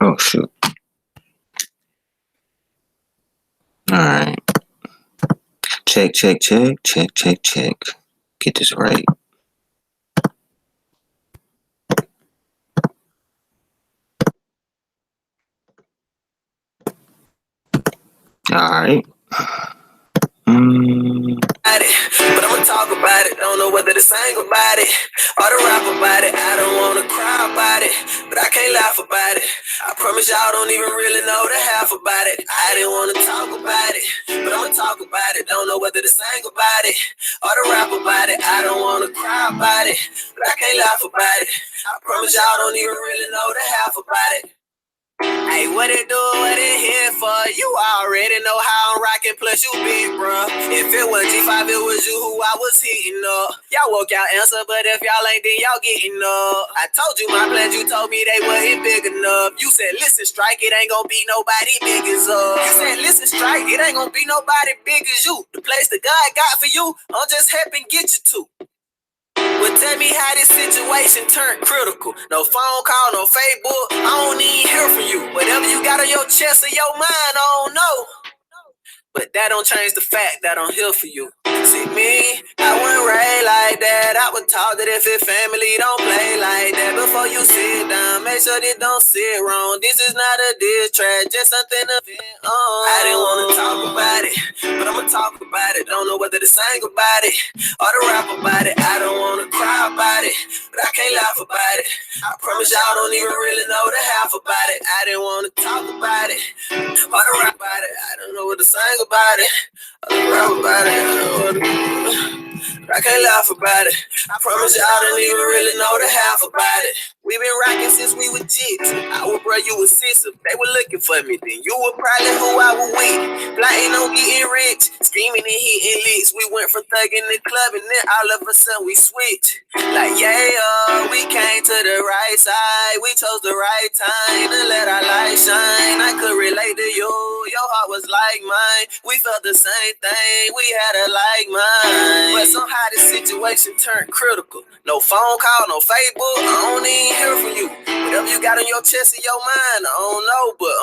Oh, shoot. Alright. Check. Get this right. Alright. But I'ma talk about it. Don't know whether to sing about it or to rap about it. I don't wanna cry about it, but I can't laugh about it. I promise y'all don't even really know the half about it. I didn't wanna talk about it, but I'ma talk about it. Don't know whether to sing about it or to rap about it. I don't wanna cry about it, but I can't laugh about it. I promise y'all don't even really know the half about it. Hey, what it do, what it here for? You already know how I'm rocking, plus you big, bruh. If it was G5, it was you who I was hitting up. Y'all woke y'all answer, but if y'all ain't, then y'all getting up. I told you my plans, you told me they wasn't big enough. You said, listen, strike, it ain't gonna be nobody big as us. You said, listen, strike, it ain't gonna be nobody big as you. The place that God got for you, I'm just helping get you to. Well, tell me how this situation turned critical. No phone call, no Facebook. I don't even hear from you. Whatever you got on your chest or your mind, I don't know. But that don't change the fact that I'm here for you. See me, I wouldn't raise like that. I would talk that if your family don't play like that. Before you sit down, make sure they don't sit wrong. This is not a diss track, just something to vent on. I didn't wanna talk about it, but I'ma talk about it. Don't know whether to sing about it or to rap about it. I don't wanna cry about it, but I can't laugh about it. I promise y'all don't even really know the half about it. I didn't wanna talk about it or to rap about it. I don't know what to sing about it or to rap about it. I don't know what to I can't laugh about it. I promise y'all don't even really know the half about it. We been rocking since we were jigs. I would bro, you was sister. They were looking for me, then you were probably who I was with. Plotting on getting rich, scheming and hitting licks. We went from thugging the club and then all of a sudden we switched. Like yeah, we came to the right side. We chose the right time to let our light shine. I could relate to you. Your heart was like mine. We felt the same thing. We had a like mind. But somehow this situation turned critical. No phone call, no Facebook. I don't even hear from you. Whatever you got on your chest or your mind, I don't know, but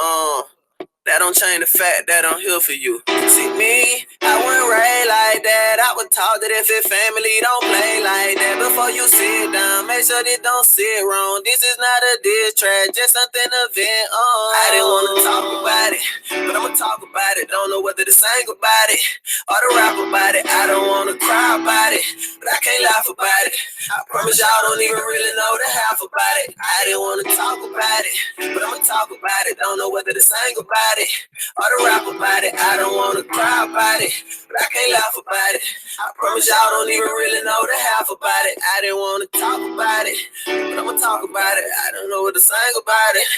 that don't change the fact that I'm here for you. See me, I wouldn't raise like that. I would talk that if your family don't play like that. Before you sit down, make sure they don't sit wrong. This is not a diss track, just something to vent on. I didn't wanna talk about it, but I'ma talk about it. Don't know whether to sing about it or to rap about it. I don't wanna cry about it, but I can't laugh about it. I promise y'all don't even really know the half about it. I didn't wanna talk about it, but I'ma talk about it. Don't know whether to sing about it or to rap about it. I don't wanna cry about it, but I can't laugh about it. I promise y'all don't even really know the half about it. I didn't wanna talk about it, but I'ma talk about it. I don't know what to sing about it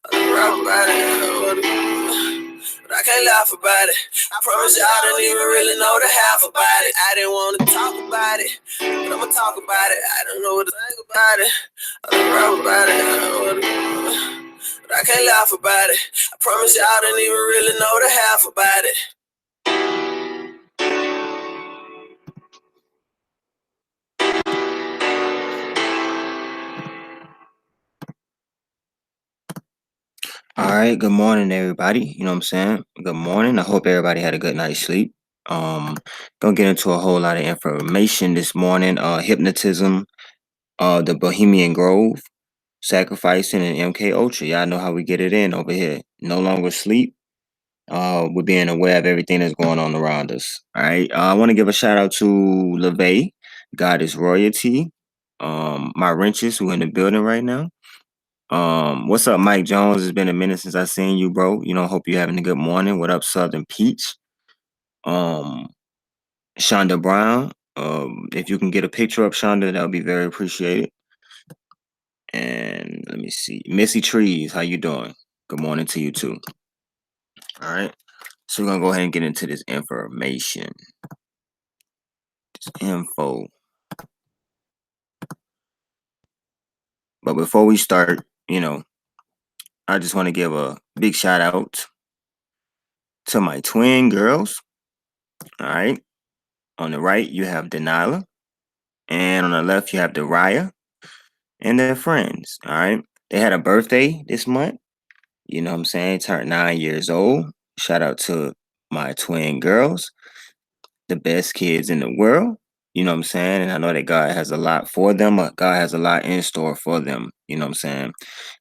or to rap about it. I don't know what to but I can't laugh about it. I promise y'all don't even really know the half about it. I didn't wanna talk about it, but I'ma talk about it. I don't know what to think about it. I don't rap about it. I don't know what to do. But I can't laugh about it. I promise y'all don't even really know the half about it. Alright, good morning, everybody. You know what I'm saying? Good morning. I hope everybody had a good night's sleep. Gonna get into a whole lot of information this morning. Hypnotism, the Bohemian Grove, sacrificing, and MK Ultra. Y'all know how we get it in over here. No longer sleep. We're being aware of everything that's going on around us. All right. I want to give a shout out to LeVay, God is Royalty. My wrenches who in the building right now. What's up, Mike Jones? It's been a minute since I seen you, bro. You know, hope you're having a good morning. What up, Southern Peach? Shonda Brown. If you can get a picture up, Shonda, that would be very appreciated. And let me see. Missy Trees, how you doing? Good morning to you too. All right. So we're gonna go ahead and get into this information. This info. But before we start, you know, I just want to give a big shout out to my twin girls. All right. On the right, you have Denila. And on the left, you have Dariah and their friends. All right. They had a birthday this month. You know what I'm saying? Turned 9 years old. Shout out to my twin girls, the best kids in the world. You know what I'm saying? And I know that God has a lot for them. God has a lot in store for them. You know what I'm saying?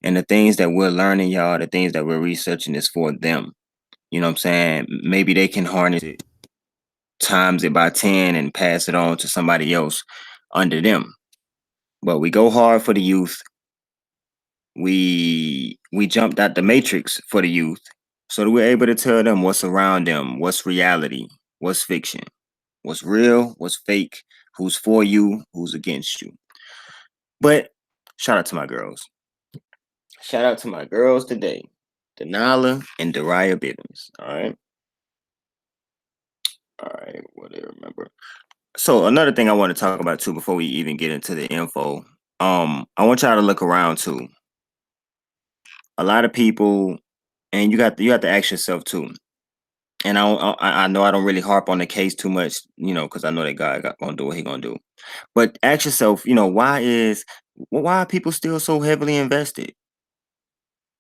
And the things that we're learning, y'all, the things that we're researching is for them. You know what I'm saying? Maybe they can harness it, times it by 10 and pass it on to somebody else under them. But we go hard for the youth. We jumped out the matrix for the youth. So that we're able to tell them what's around them, what's reality, what's fiction, what's real, what's fake, who's for you, who's against you. But shout out to my girls. Shout out to my girls today, Denala and Dariah Bivens. All right. All right. What do I remember? So another thing I want to talk about too before we even get into the info, I want y'all to look around too. A lot of people, and you have to ask yourself too. And I know I don't really harp on the case too much, because I know that God gonna do what He gonna do. But ask yourself, why are people still so heavily invested?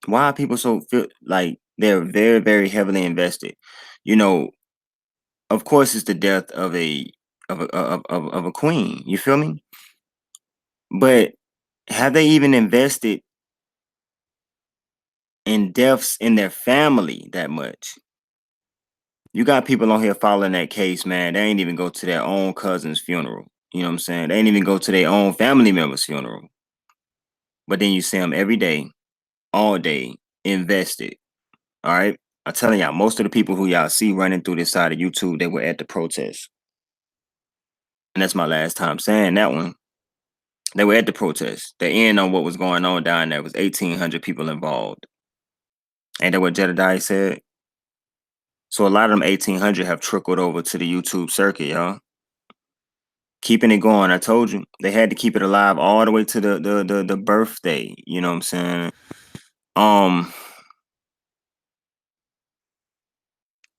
Why are people so feel like they're very, very heavily invested? You know, of course, it's the death of a queen. You feel me? But have they even invested in deaths in their family that much? You got people on here following that case, man. They ain't even go to their own cousin's funeral. You know what I'm saying? They ain't even go to their own family member's funeral. But then you see them every day, all day, invested. All right. I'm telling y'all, most of the people who y'all see running through this side of YouTube, they were at the protest. And that's my last time saying that one. They were at the protest. The end on what was going on down there was 1,800 people involved. Ain't that what Jedediah said? So a lot of them 1,800 have trickled over to the YouTube circuit, y'all. Keeping it going. I told you they had to keep it alive all the way to the birthday. You know what I'm saying?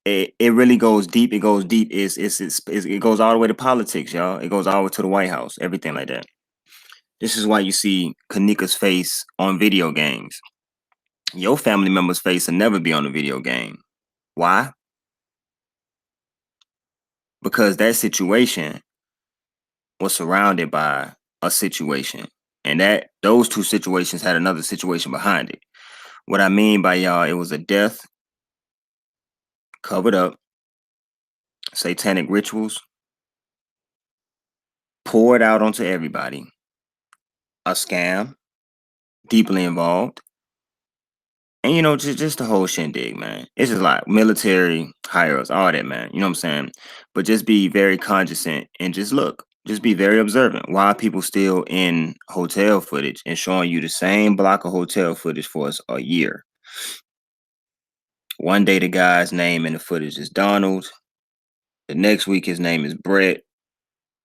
It really goes deep. It goes deep. It goes all the way to politics, y'all. It goes all the way to the White House. Everything like that. This is why you see Kanika's face on video games. Your family member's face will never be on a video game. Why? Because that situation was surrounded by a situation. And that those two situations had another situation behind it. What I mean by y'all, it was a death covered up, satanic rituals poured out onto everybody, a scam, deeply involved, and just the whole shindig, man. It's just like military hires, all that, man. You know what I'm saying? But just be very cognizant and just look. Just be very observant. Why are people still in hotel footage and showing you the same block of hotel footage for us a year? One day the guy's name in the footage is Donald. The next week his name is Brett.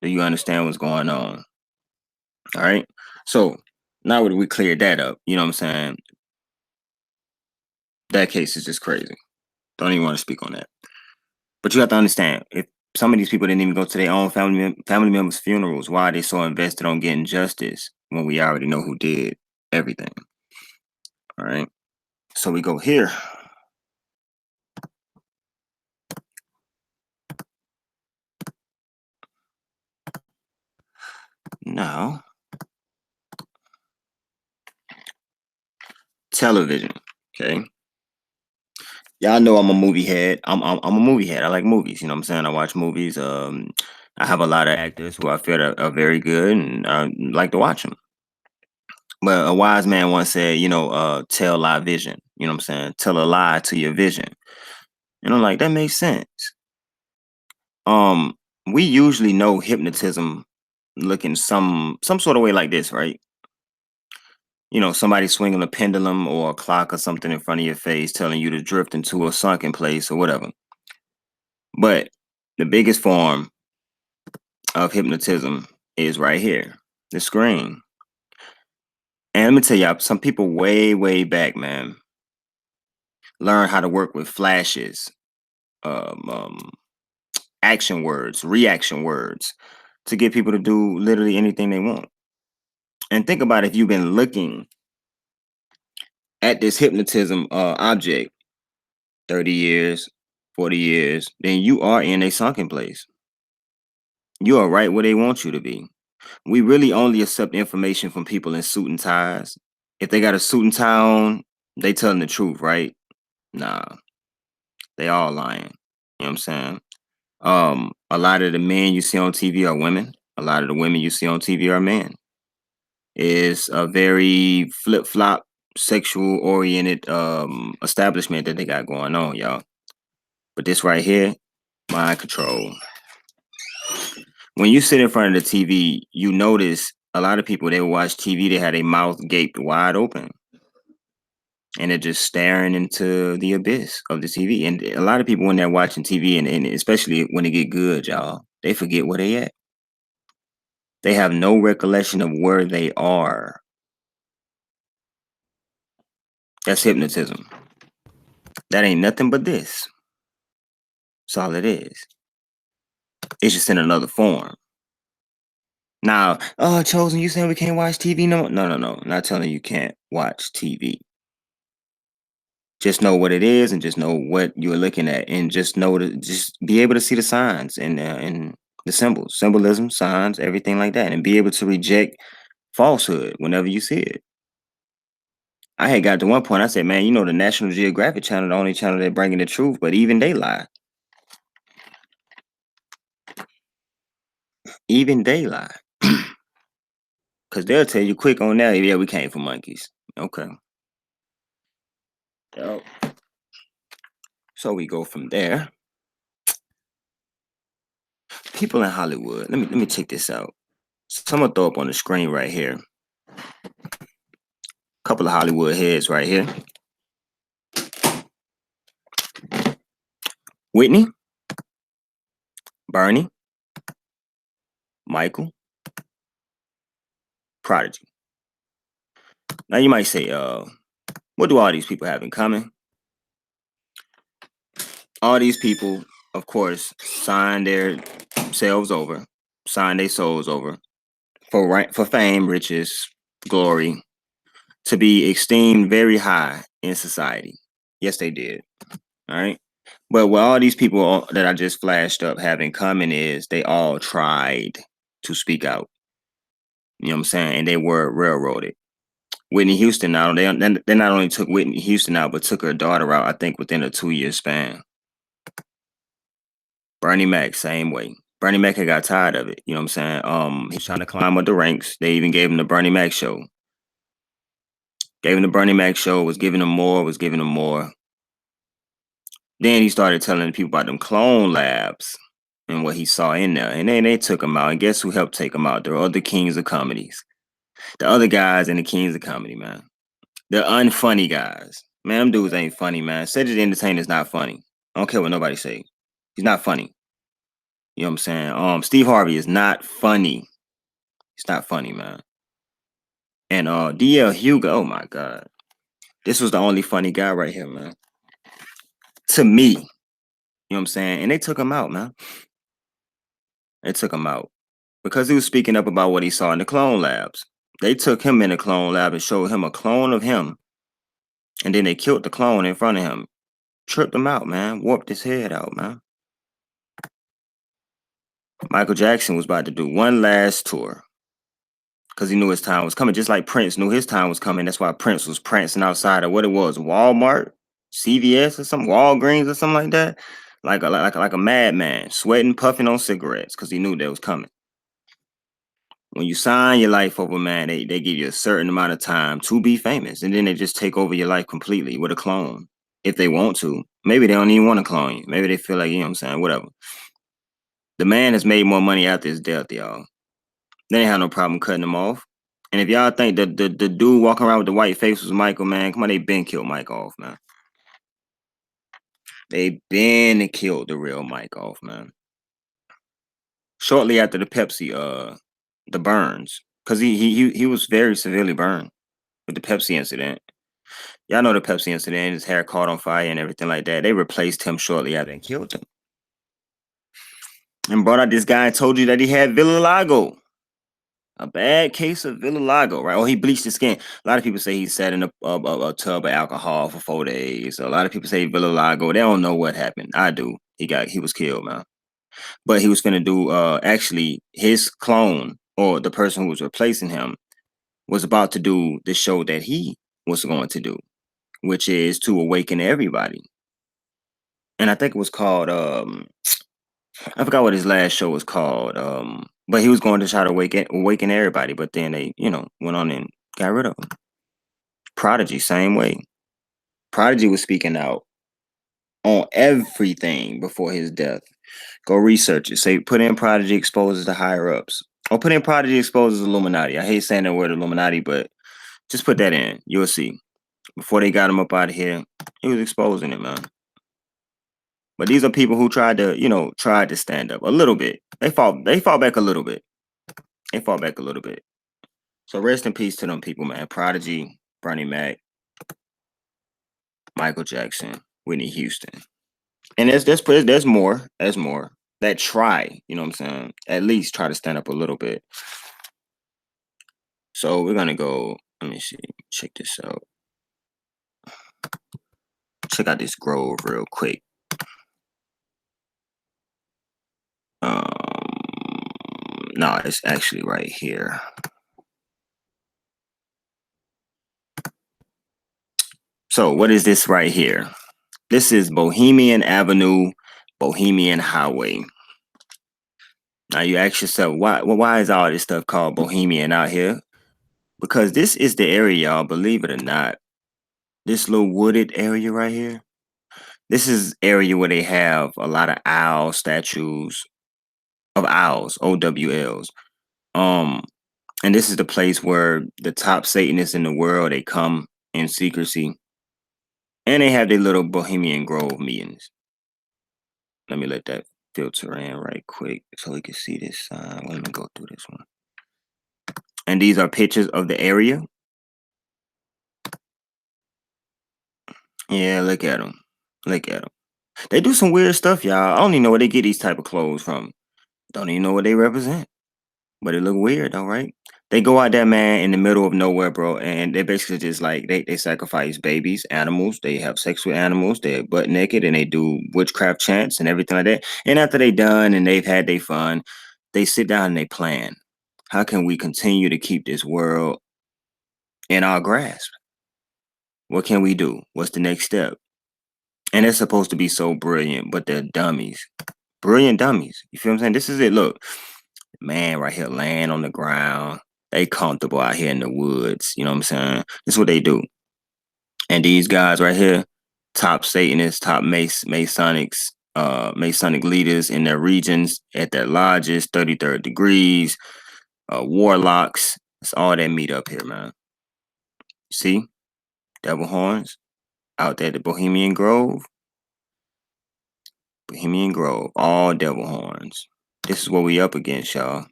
Do you understand what's going on? All right. So now that we cleared that up, you know what I'm saying? That case is just crazy. Don't even want to speak on that. But you have to understand, if some of these people didn't even go to their own family members' funerals, why are they so invested on getting justice when we already know who did everything? All right. So we go here. Now, television. Okay. Y'all know I'm a movie head. I'm a movie head. I like movies. You know what I'm saying? I watch movies. I have a lot of actors who I feel are very good, and I like to watch them. But a wise man once said, tell lie vision. You know what I'm saying? Tell a lie to your vision. And I'm like, that makes sense. Um, we usually know hypnotism looking some sort of way like this, right? Somebody swinging a pendulum or a clock or something in front of your face, telling you to drift into a sunken place or whatever. But the biggest form of hypnotism is right here, the screen. And let me tell y'all, some people way, way back, man, learn how to work with flashes, um, action words, reaction words to get people to do literally anything they want. And think about if you've been looking at this hypnotism object 30 years, 40 years, then you are in a sunken place. You are right where they want you to be. We really only accept information from people in suit and ties. If they got a suit and tie on, they telling the truth, right? Nah, they all lying. You know what I'm saying? A lot of the men you see on TV are women. A lot of the women you see on TV are men. It's a very flip-flop sexual oriented establishment that they got going on, y'all. But this right here, mind control. When you sit in front of the TV, you notice a lot of people, they watch TV, they had a mouth gaped wide open. And they're just staring into the abyss of the TV. And a lot of people when they're watching TV, and especially when they get good, y'all, they forget where they at. They have no recollection of where they are. That's hypnotism. That ain't nothing but this. That's all it is. It's just in another form. Now, Chosen, you saying we can't watch TV no more? No. I'm not telling you can't watch TV. Just know what it is and just know what you're looking at, and just know to just be able to see the signs and the symbols, symbolism, signs, everything like that, and be able to reject falsehood whenever you see it. I had got to one point, I said, man, you know, the National Geographic channel, the only channel that bringing the truth, but even they lie. Even they lie. Because they'll tell you quick on that, yeah, we came from monkeys. Okay. Yep. So we go from there. People in Hollywood. Let me check this out. So I'm gonna throw up on the screen right here. Couple of Hollywood heads right here. Whitney, Bernie, Michael, Prodigy. Now you might say, what do all these people have in common? All these people, of course, signed their selves over, signed their souls over for fame, riches, glory, to be esteemed very high in society. Yes, they did. All right. But what all these people that I just flashed up have in common is they all tried to speak out. You know what I'm saying? And they were railroaded. Whitney Houston now, they not only took Whitney Houston out, but took her daughter out, I think, within a 2-year span. Bernie Mac, same way. Bernie Mac had got tired of it. You know what I'm saying? He's trying to climb up the ranks. They even gave him the Bernie Mac show. Gave him the Bernie Mac show, was giving him more, was giving him more. Then he started telling people about them clone labs and what he saw in there. And then they took him out. And guess who helped take him out? The other kings of comedies. The other guys in the kings of comedy, man. The unfunny guys. Man, them dudes ain't funny, man. Cedric the Entertainer's not funny. I don't care what nobody say. He's not funny. You know what I'm saying? Steve Harvey is not funny. He's not funny, man. And DL Hugo, oh my God. This was the only funny guy right here, man. To me. You know what I'm saying? And they took him out, man. They took him out. Because he was speaking up about what he saw in the clone labs. They took him in the clone lab and showed him a clone of him. And then they killed the clone in front of him. Tripped him out, man. Warped his head out, man. Michael Jackson was about to do one last tour. Because he knew his time was coming. Just like Prince knew his time was coming. That's why Prince was prancing outside of what it was, Walmart, CVS or something, Walgreens or something like that. Like a madman, sweating, puffing on cigarettes because he knew that was coming. When you sign your life over, man, they give you a certain amount of time to be famous. And then they just take over your life completely with a clone. If they want to. Maybe they don't even want to clone you. Maybe they feel like, you know what I'm saying, whatever. The man has made more money after his death, y'all. They ain't have no problem cutting him off. And if y'all think that the dude walking around with the white face was Michael, man, come on, they been killed Mike off, man. They been killed the real Mike off, man. Shortly after the Pepsi, the burns, because he was very severely burned with the Pepsi incident. Y'all know the Pepsi incident, his hair caught on fire and everything like that. They replaced him shortly after and killed him. And brought out this guy and told you that he had vitiligo. A bad case of vitiligo, right? Oh, he bleached his skin. A lot of people say he sat in a tub of alcohol for 4 days. So a lot of people say vitiligo. They don't know what happened. I do. He was killed, man. But he was gonna do actually his clone or the person who was replacing him was about to do the show that he was going to do, which is to awaken everybody. And I think it was called I forgot what his last show was called. But he was going to try to awaken everybody, but then they, went on and got rid of him. Prodigy, same way. Prodigy was speaking out on everything before his death. Go research it. Say put in Prodigy exposes the higher ups. Or put in Prodigy exposes Illuminati. I hate saying the word Illuminati, but just put that in. You'll see. Before they got him up out of here, he was exposing it, man. But these are people who tried to stand up a little bit. They fought back a little bit. They fought back a little bit. So rest in peace to them people, man. Prodigy, Bernie Mac, Michael Jackson, Whitney Houston. And there's more. There's more that try, you know what I'm saying? At least try to stand up a little bit. So we're gonna go, let me see, check this out. Check out this grove real quick. No, it's actually right here. So what is this right here? This is Bohemian Avenue, Bohemian Highway. Now you ask yourself, why is all this stuff called Bohemian out here? Because this is the area, y'all, believe it or not. This little wooded area right here. This is area where they have a lot of owl statues of owls, OWLs. And this is the place where the top Satanists in the world, they come in secrecy. And they have their little Bohemian Grove meetings. Let me let that filter in right quick so we can see this sign. Let me go through this one. And these are pictures of the area. Yeah, look at them. Look at them. They do some weird stuff, y'all. I don't even know where they get these type of clothes from. Don't even know what they represent. But it look weird, though, right? They go out there, man, in the middle of nowhere, bro, and they basically just like they sacrifice babies, animals. They have sex with animals. They're butt naked, and they do witchcraft chants and everything like that. And after they done and they've had their fun, they sit down and they plan. How can we continue to keep this world in our grasp? What can we do? What's the next step? And they're supposed to be so brilliant, but they're dummies. Brilliant dummies. You feel what I'm saying? This is it. Look, man right here laying on the ground. They comfortable out here in the woods. You know what I'm saying? This is what they do. And these guys right here, top Satanists, top Masonics, Masonic leaders in their regions, at their lodges, 33rd degrees, warlocks. It's all that meet up here, man. See? Devil horns out there at the Bohemian Grove. Bohemian Grove, all devil horns. This is what we up against, y'all.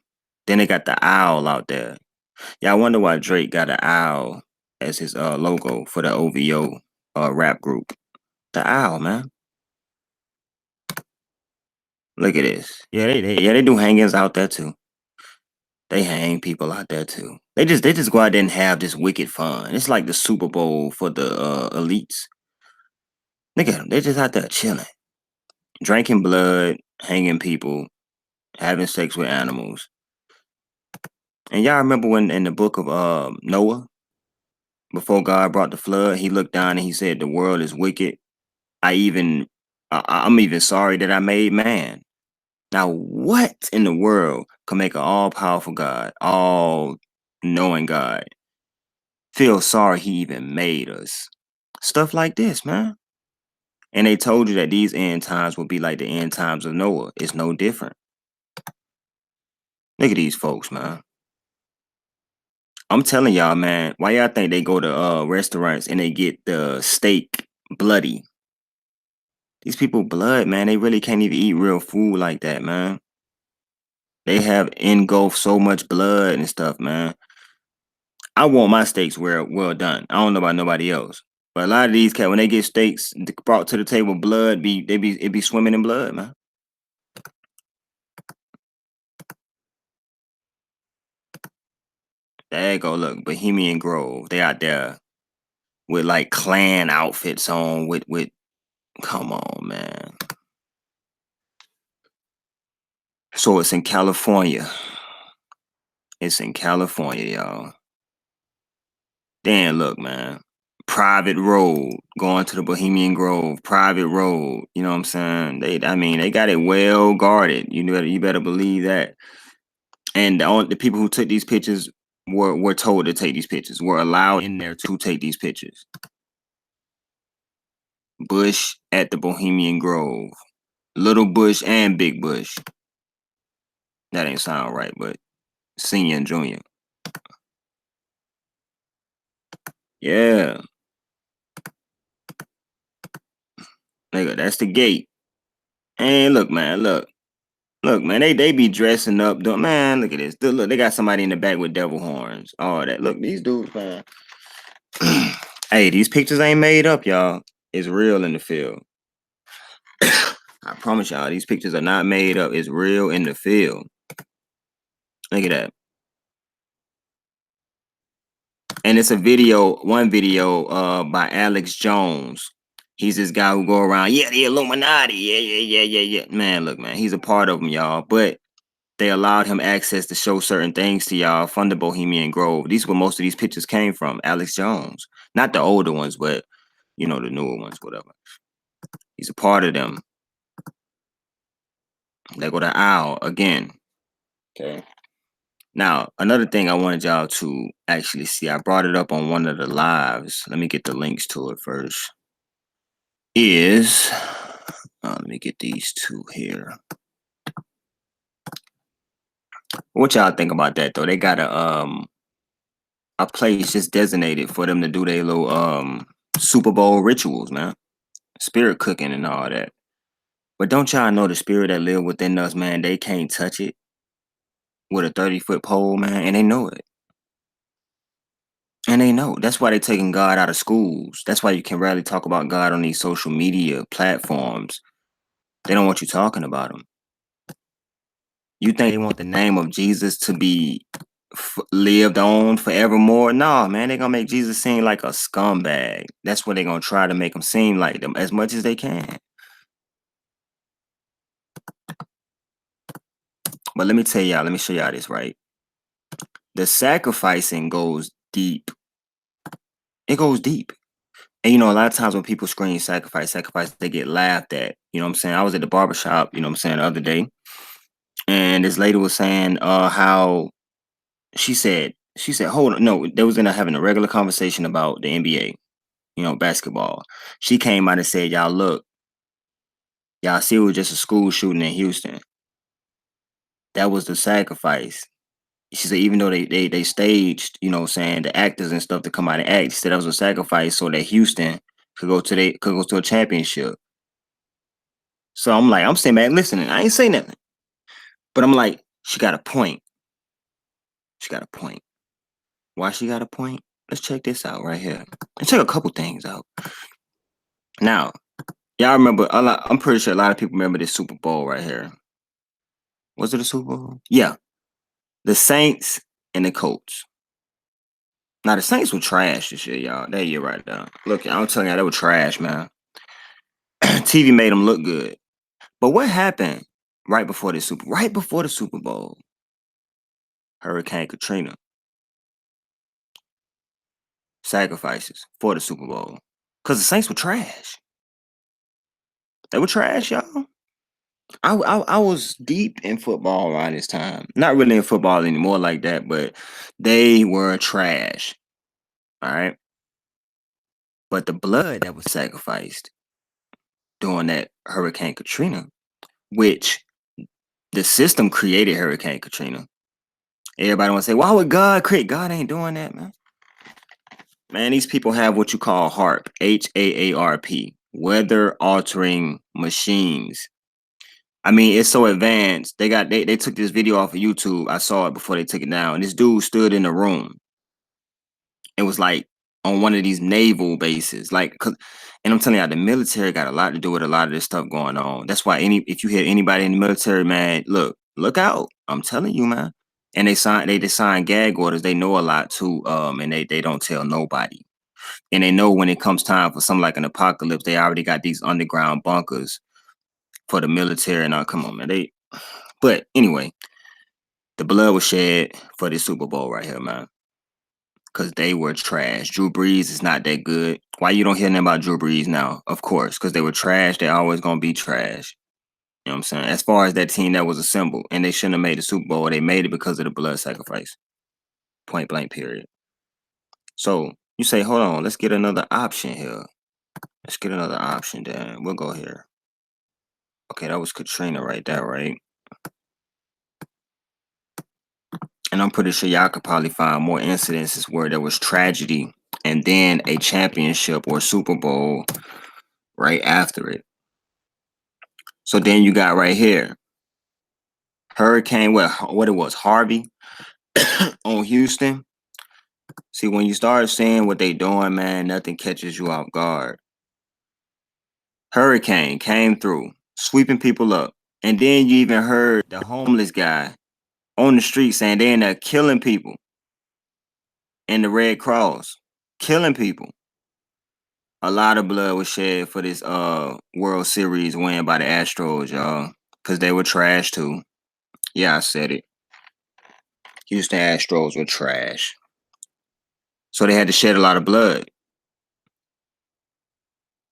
Then they got the owl out there. Yeah, I wonder why Drake got an owl as his logo for the OVO rap group. The owl, man. Look at this. Yeah, they do hangings out there too. They hang people out there too. They just go out there and have this wicked fun. It's like the Super Bowl for the elites. Look at them. They're just out there chilling, drinking blood, hanging people, having sex with animals. And y'all remember when in the book of Noah, before God brought the flood, he looked down and he said, "The world is wicked. I'm even sorry that I made man." Now, what in the world can make an all-powerful God, all-knowing God, feel sorry he even made us? Stuff like this, man. And they told you that these end times will be like the end times of Noah. It's no different. Look at these folks, man. I'm telling y'all, man, why y'all think they go to restaurants and they get the steak bloody? These people blood, man. They really can't even eat real food like that, man. They have engulfed so much blood and stuff, man. I want my steaks well done. I don't know about nobody else. But a lot of these cats, when they get steaks brought to the table, blood it be swimming in blood, man. There you go. Look, Bohemian Grove. They out there with like clan outfits on. With. Come on, man. So it's in California. It's in California, y'all. Damn, look, man. Private road going to the Bohemian Grove. Private road. You know what I'm saying? They got it well guarded. You better believe that. And the people who took these pictures were told to take these pictures. Were allowed in there to take these pictures. Bush at the Bohemian Grove. Little Bush and Big Bush. That ain't sound right, but senior and junior. Yeah. Nigga, that's the gate. And look, man, look, man, they be dressing up. Man, look at this. Look, they got somebody in the back with devil horns. All that. Look, these dudes, man. Hey, these pictures ain't made up, y'all. It's real in the field. I promise y'all, these pictures are not made up. It's real in the field. Look at that. And it's a video, one video by Alex Jones. He's this guy who go around, yeah, the Illuminati. Yeah. Man, look, man, he's a part of them, y'all. But they allowed him access to show certain things to y'all from the Bohemian Grove. These were most of these pictures came from. Alex Jones. Not the older ones, but, the newer ones, whatever. He's a part of them. They go to Owl again. Okay. Now, another thing I wanted y'all to actually see, I brought it up on one of the lives. Let me get the links to it first. Let me get these two here. What y'all think about that though? They got a place just designated for them to do their little Super Bowl rituals, man. Spirit cooking and all that. But don't y'all know the spirit that live within us, man, they can't touch it with a 30-foot pole, man, and they know it. And they know. That's why they're taking God out of schools. That's why you can rarely talk about God on these social media platforms. They don't want you talking about him. You think they want the name of Jesus to be lived on forevermore? No, man, they're going to make Jesus seem like a scumbag. That's what they're going to try to make him seem like them as much as they can. But let me tell y'all, let me show y'all this, right? The sacrificing goes deep. It goes deep. And, a lot of times when people scream sacrifice, they get laughed at. You know what I'm saying? I was at the barbershop, the other day. And this lady was saying how she said, hold on. No, they was having a regular conversation about the NBA, basketball. She came out and said, y'all look, y'all see it was just a school shooting in Houston. That was the sacrifice. She said, even though they staged, saying the actors and stuff to come out and act, she said that was a sacrifice so that Houston could go to a championship. So I'm saying, man, listening, I ain't saying nothing. But I'm like, she got a point. She got a point. Why she got a point? Let's check this out right here. Let's check a couple things out. Now, y'all remember, I'm pretty sure a lot of people remember this Super Bowl right here. Was it a Super Bowl? Yeah. The Saints and the Colts. Now, the Saints were trash this year, y'all. That year right there. Look, I'm telling y'all, they were trash, man. TV made them look good. But what happened right before the Super Bowl? Hurricane Katrina. Sacrifices for the Super Bowl. Because the Saints were trash. They were trash, y'all. I was deep in football around this time. Not really in football anymore like that, but they were trash. All right. But the blood that was sacrificed during that Hurricane Katrina, which the system created Hurricane Katrina. Everybody want to say, why would God create? God ain't doing that, man. Man, these people have what you call HAARP, HAARP, weather altering machines. I mean, it's so advanced. They took this video off of YouTube. I saw it before they took it down. And this dude stood in the room. It was like on one of these naval bases. And I'm telling you, the military got a lot to do with a lot of this stuff going on. That's why if you hear anybody in the military, man, look out. I'm telling you, man. And they just sign gag orders. They know a lot too. And they don't tell nobody. And they know when it comes time for something like an apocalypse, they already got these underground bunkers for the military. And come on, man. But anyway, the blood was shed for this Super Bowl right here, man. Because they were trash. Drew Brees is not that good. Why you don't hear nothing about Drew Brees now? Of course, because they were trash. They're always going to be trash. You know what I'm saying? As far as that team that was assembled, and they shouldn't have made the Super Bowl. They made it because of the blood sacrifice. Point blank, period. So you say, hold on, let's get another option here. Let's get another option then. We'll go here. Okay, that was Katrina right there, right? And I'm pretty sure y'all could probably find more incidences where there was tragedy and then a championship or Super Bowl right after it. So then you got right here, Hurricane, what it was, Harvey on Houston. See, when you start seeing what they doing, man, nothing catches you off guard. Hurricane came through, sweeping people up. And then you even heard the homeless guy on the street saying they're in there killing people. And the Red Cross, killing people. A lot of blood was shed for this World Series win by the Astros, y'all. Because they were trash too. Yeah, I said it. Houston Astros were trash. So they had to shed a lot of blood.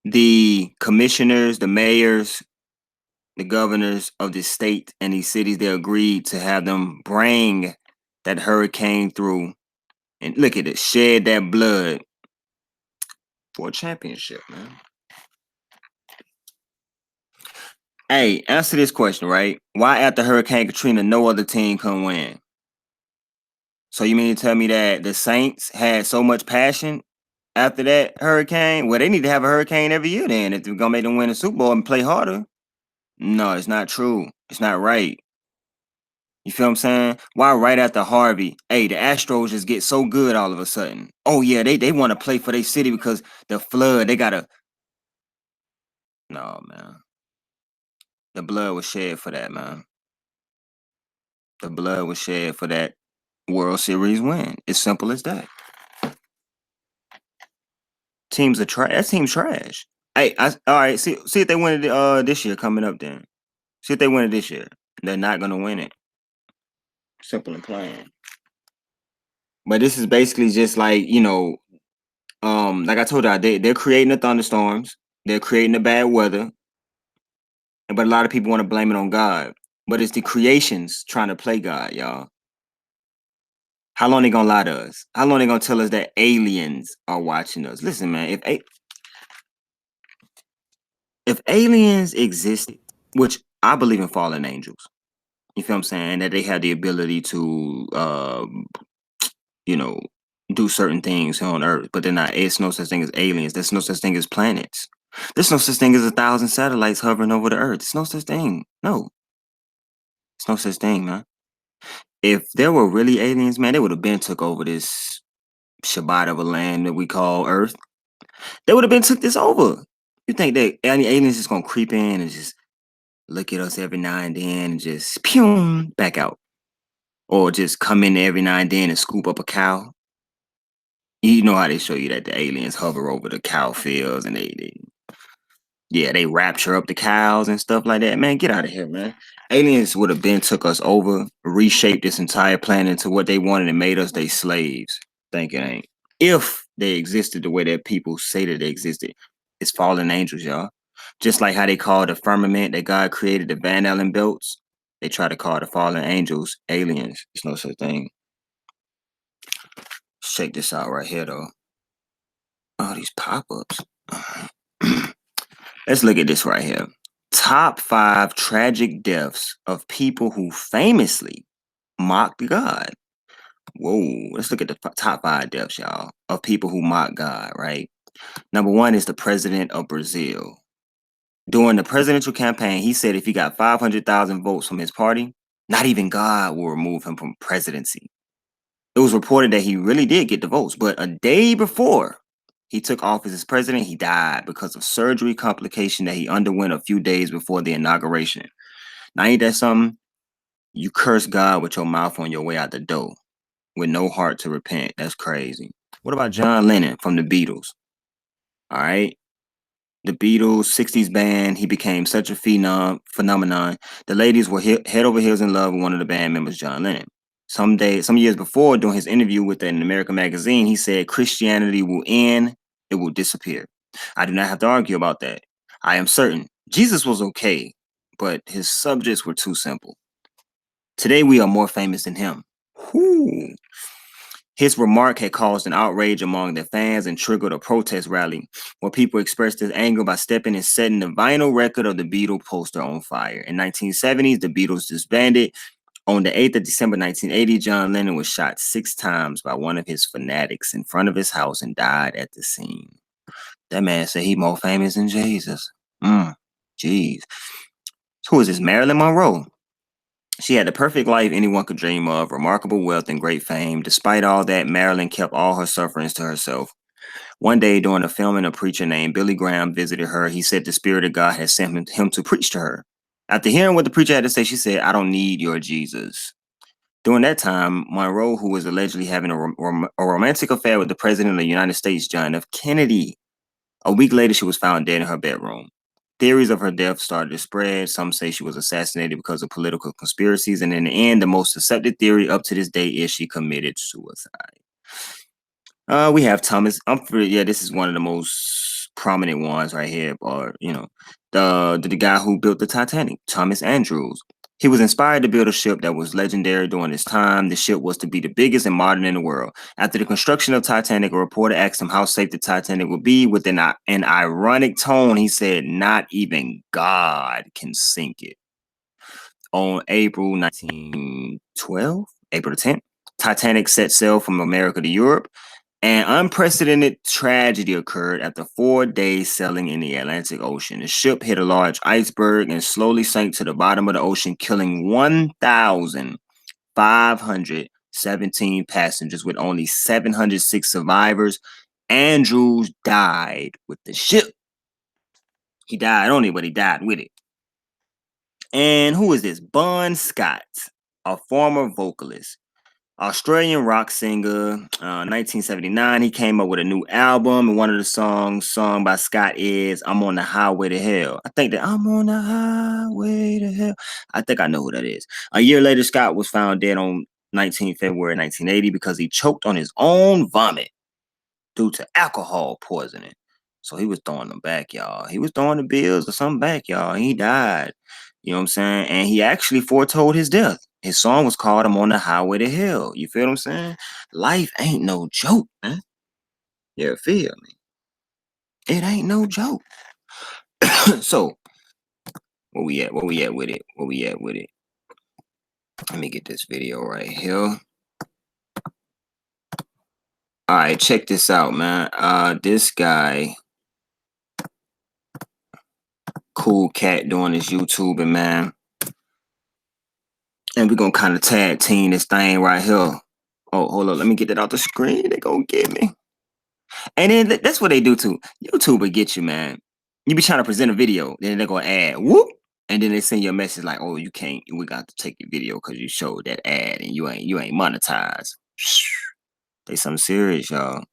The commissioners, the mayors, the governors of the state and these cities, they agreed to have them bring that hurricane through and look at it, shed that blood for a championship, man. Hey, answer this question, right? Why after Hurricane Katrina, no other team couldn't win? So you mean to tell me that the Saints had so much passion after that hurricane? Well, they need to have a hurricane every year then if they're going to make them win the Super Bowl and play harder. No, it's not true. It's not right. You feel what I'm saying? Why right after Harvey, hey, the Astros just get so good all of a sudden. Oh, yeah, they want to play for their city because the flood, they got to... No, man. The blood was shed for that, man. The blood was shed for that World Series win. It's simple as that. Teams are trash. That team's trash. Hey, all right. See if they win it this year coming up. Then see if they win it this year. They're not gonna win it. Simple and plain. But this is basically just like like I told y'all, they're creating the thunderstorms. They're creating the bad weather. But a lot of people want to blame it on God. But it's the creations trying to play God, y'all. How long they gonna lie to us? How long they gonna tell us that aliens are watching us? Listen, man, if aliens exist, which I believe in fallen angels, you feel what I'm saying, that they have the ability to, do certain things here on Earth, but they're not. It's no such thing as aliens. There's no such thing as planets. There's no such thing as 1,000 satellites hovering over the Earth. It's no such thing. No, it's no such thing, man. If there were really aliens, man, they would have been took over this Shabbat of a land that we call Earth. They would have been took this over. You think that any aliens just gonna creep in and just look at us every now and then and just pew back out, or just come in every now and then and scoop up a cow? You know how they show you that the aliens hover over the cow fields and they rapture up the cows and stuff like that. Man, get out of here, man. Aliens would have been took us over, reshaped this entire planet into what they wanted and made us their slaves. Think it ain't. If they existed the way that people say that they existed, it's fallen angels, y'all. Just like how they call the firmament that God created, the Van Allen belts, they try to call the fallen angels aliens. It's no such thing. Check this out right here, though. Oh, these pop-ups. Let's look at this right here. Top 5 tragic deaths of people who famously mocked God. Whoa, let's look at the top 5 deaths, y'all, of people who mock God, right? Number 1 is the president of Brazil. During the presidential campaign, he said if he got 500,000 votes from his party, not even God will remove him from presidency. It was reported that he really did get the votes, but a day before he took office as president, he died because of surgery complication that he underwent a few days before the inauguration. Now, ain't that something? You curse God with your mouth on your way out the door with no heart to repent. That's crazy. What about John Lennon from the Beatles? All right. The Beatles, 60s band, he became such a phenomenon. The ladies were head over heels in love with one of the band members, John Lennon. Some years before, during his interview with an American magazine, he said, Christianity will end, it will disappear. I do not have to argue about that. I am certain Jesus was okay, but his subjects were too simple. Today, we are more famous than him. Whoo. His remark had caused an outrage among the fans and triggered a protest rally where people expressed their anger by stepping and setting the vinyl record of the Beatles poster on fire. In 1970s, the Beatles disbanded. On the 8th of December 1980, John Lennon was shot 6 times by one of his fanatics in front of his house and died at the scene. That man said he more famous than Jesus. Jeez. Who is this? Marilyn Monroe. She had the perfect life anyone could dream of, remarkable wealth and great fame. Despite all that, Marilyn kept all her sufferings to herself. One day during a filming, a preacher named Billy Graham visited her. He said the Spirit of God had sent him to preach to her. After hearing what the preacher had to say, she said, I don't need your Jesus. During that time, Monroe, who was allegedly having a romantic affair with the President of the United States, John F. Kennedy. A week later, she was found dead in her bedroom. Theories of her death started to spread. Some say she was assassinated because of political conspiracies. And in the end, the most accepted theory up to this day is she committed suicide. We have Thomas. This is one of the most prominent ones right here. Or, the guy who built the Titanic, Thomas Andrews. He was inspired to build a ship that was legendary during his time. The ship was to be the biggest and modern in the world. After the construction of Titanic, a reporter asked him how safe the Titanic would be. With an ironic tone, he said, not even God can sink it. On April 1912, April the 10th, Titanic set sail from America to Europe. An unprecedented tragedy occurred after 4 days sailing in the Atlantic Ocean. The ship hit a large iceberg and slowly sank to the bottom of the ocean, killing 1,517 passengers with only 706 survivors. Andrews died with the ship. He died on it, but he died with it. And who is this? Bon Scott, a former vocalist. Australian rock singer, 1979, he came up with a new album, and one of the songs sung by Scott is I'm on the Highway to Hell. I think that I'm on the highway to hell. I think I know who that is. A year later, Scott was found dead on 19 February 1980 because he choked on his own vomit due to alcohol poisoning. So he was throwing them back, y'all. He was throwing the bills or something back, y'all. He died. You know what I'm saying? And he actually foretold his death. His song was called I'm on the Highway to Hell. You feel what I'm saying? Life ain't no joke, man. You feel me? It ain't no joke. So, where we at? Where we at with it? Where we at with it? Let me get this video right here. All right, check this out, man. This guy, cool cat doing his YouTubing, man. And we're gonna kind of tag team this thing right here. Oh, hold on, let me get that off the screen. They gonna get me. And then that's what they do too. YouTube will get you, man. You be trying to present a video, then they're gonna add whoop, and then they send you a message like, "Oh, you can't. We got to take your video because you showed that ad and you ain't monetized." They something serious, y'all.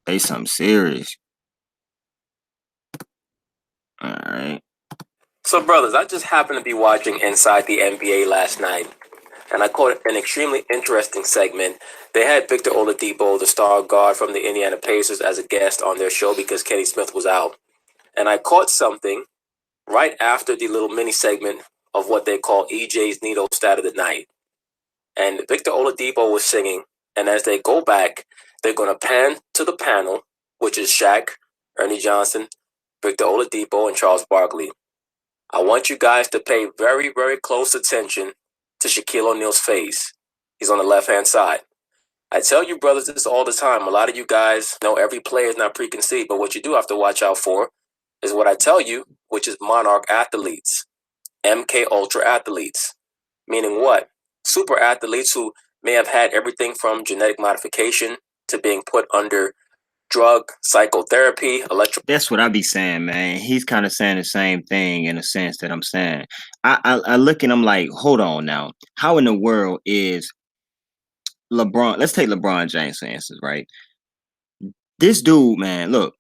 They something serious. All right. So, brothers, I just happened to be watching Inside the NBA last night, and I caught an extremely interesting segment. They had Victor Oladipo, the star guard from the Indiana Pacers, as a guest on their show because Kenny Smith was out. And I caught something right after the little mini segment of what they call EJ's Needle Stat of the Night. And Victor Oladipo was singing, and as they go back, they're going to pan to the panel, which is Shaq, Ernie Johnson, Victor Oladipo, and Charles Barkley. I want you guys to pay very, very close attention to Shaquille O'Neal's face. He's on the left-hand side. I tell you, brothers, this all the time. A lot of you guys know every player is not preconceived, but what you do have to watch out for is what I tell you, which is monarch athletes, MK Ultra athletes. Meaning what? Super athletes who may have had everything from genetic modification to being put under drug, psychotherapy, That's what I be saying, man. He's kind of saying the same thing in a sense that I'm saying. I look and I'm like, hold on now. How in the world is LeBron? Let's take LeBron James for instance, right? This dude, man, look,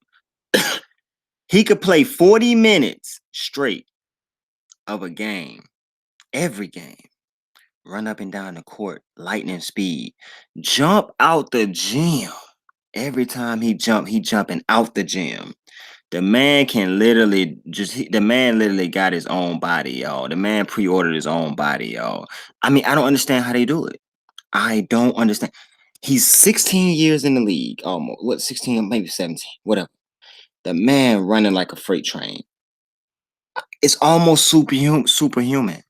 he could play 40 minutes straight of a game, every game, run up and down the court, lightning speed, jump out the gym. Every time he jumping out the gym. The man can literally the man literally got his own body, y'all. The man pre-ordered his own body, y'all. I mean, I don't understand how they do it. I don't understand. He's 16 years in the league, almost. What, 16, maybe 17, whatever. The man running like a freight train. It's almost superhuman.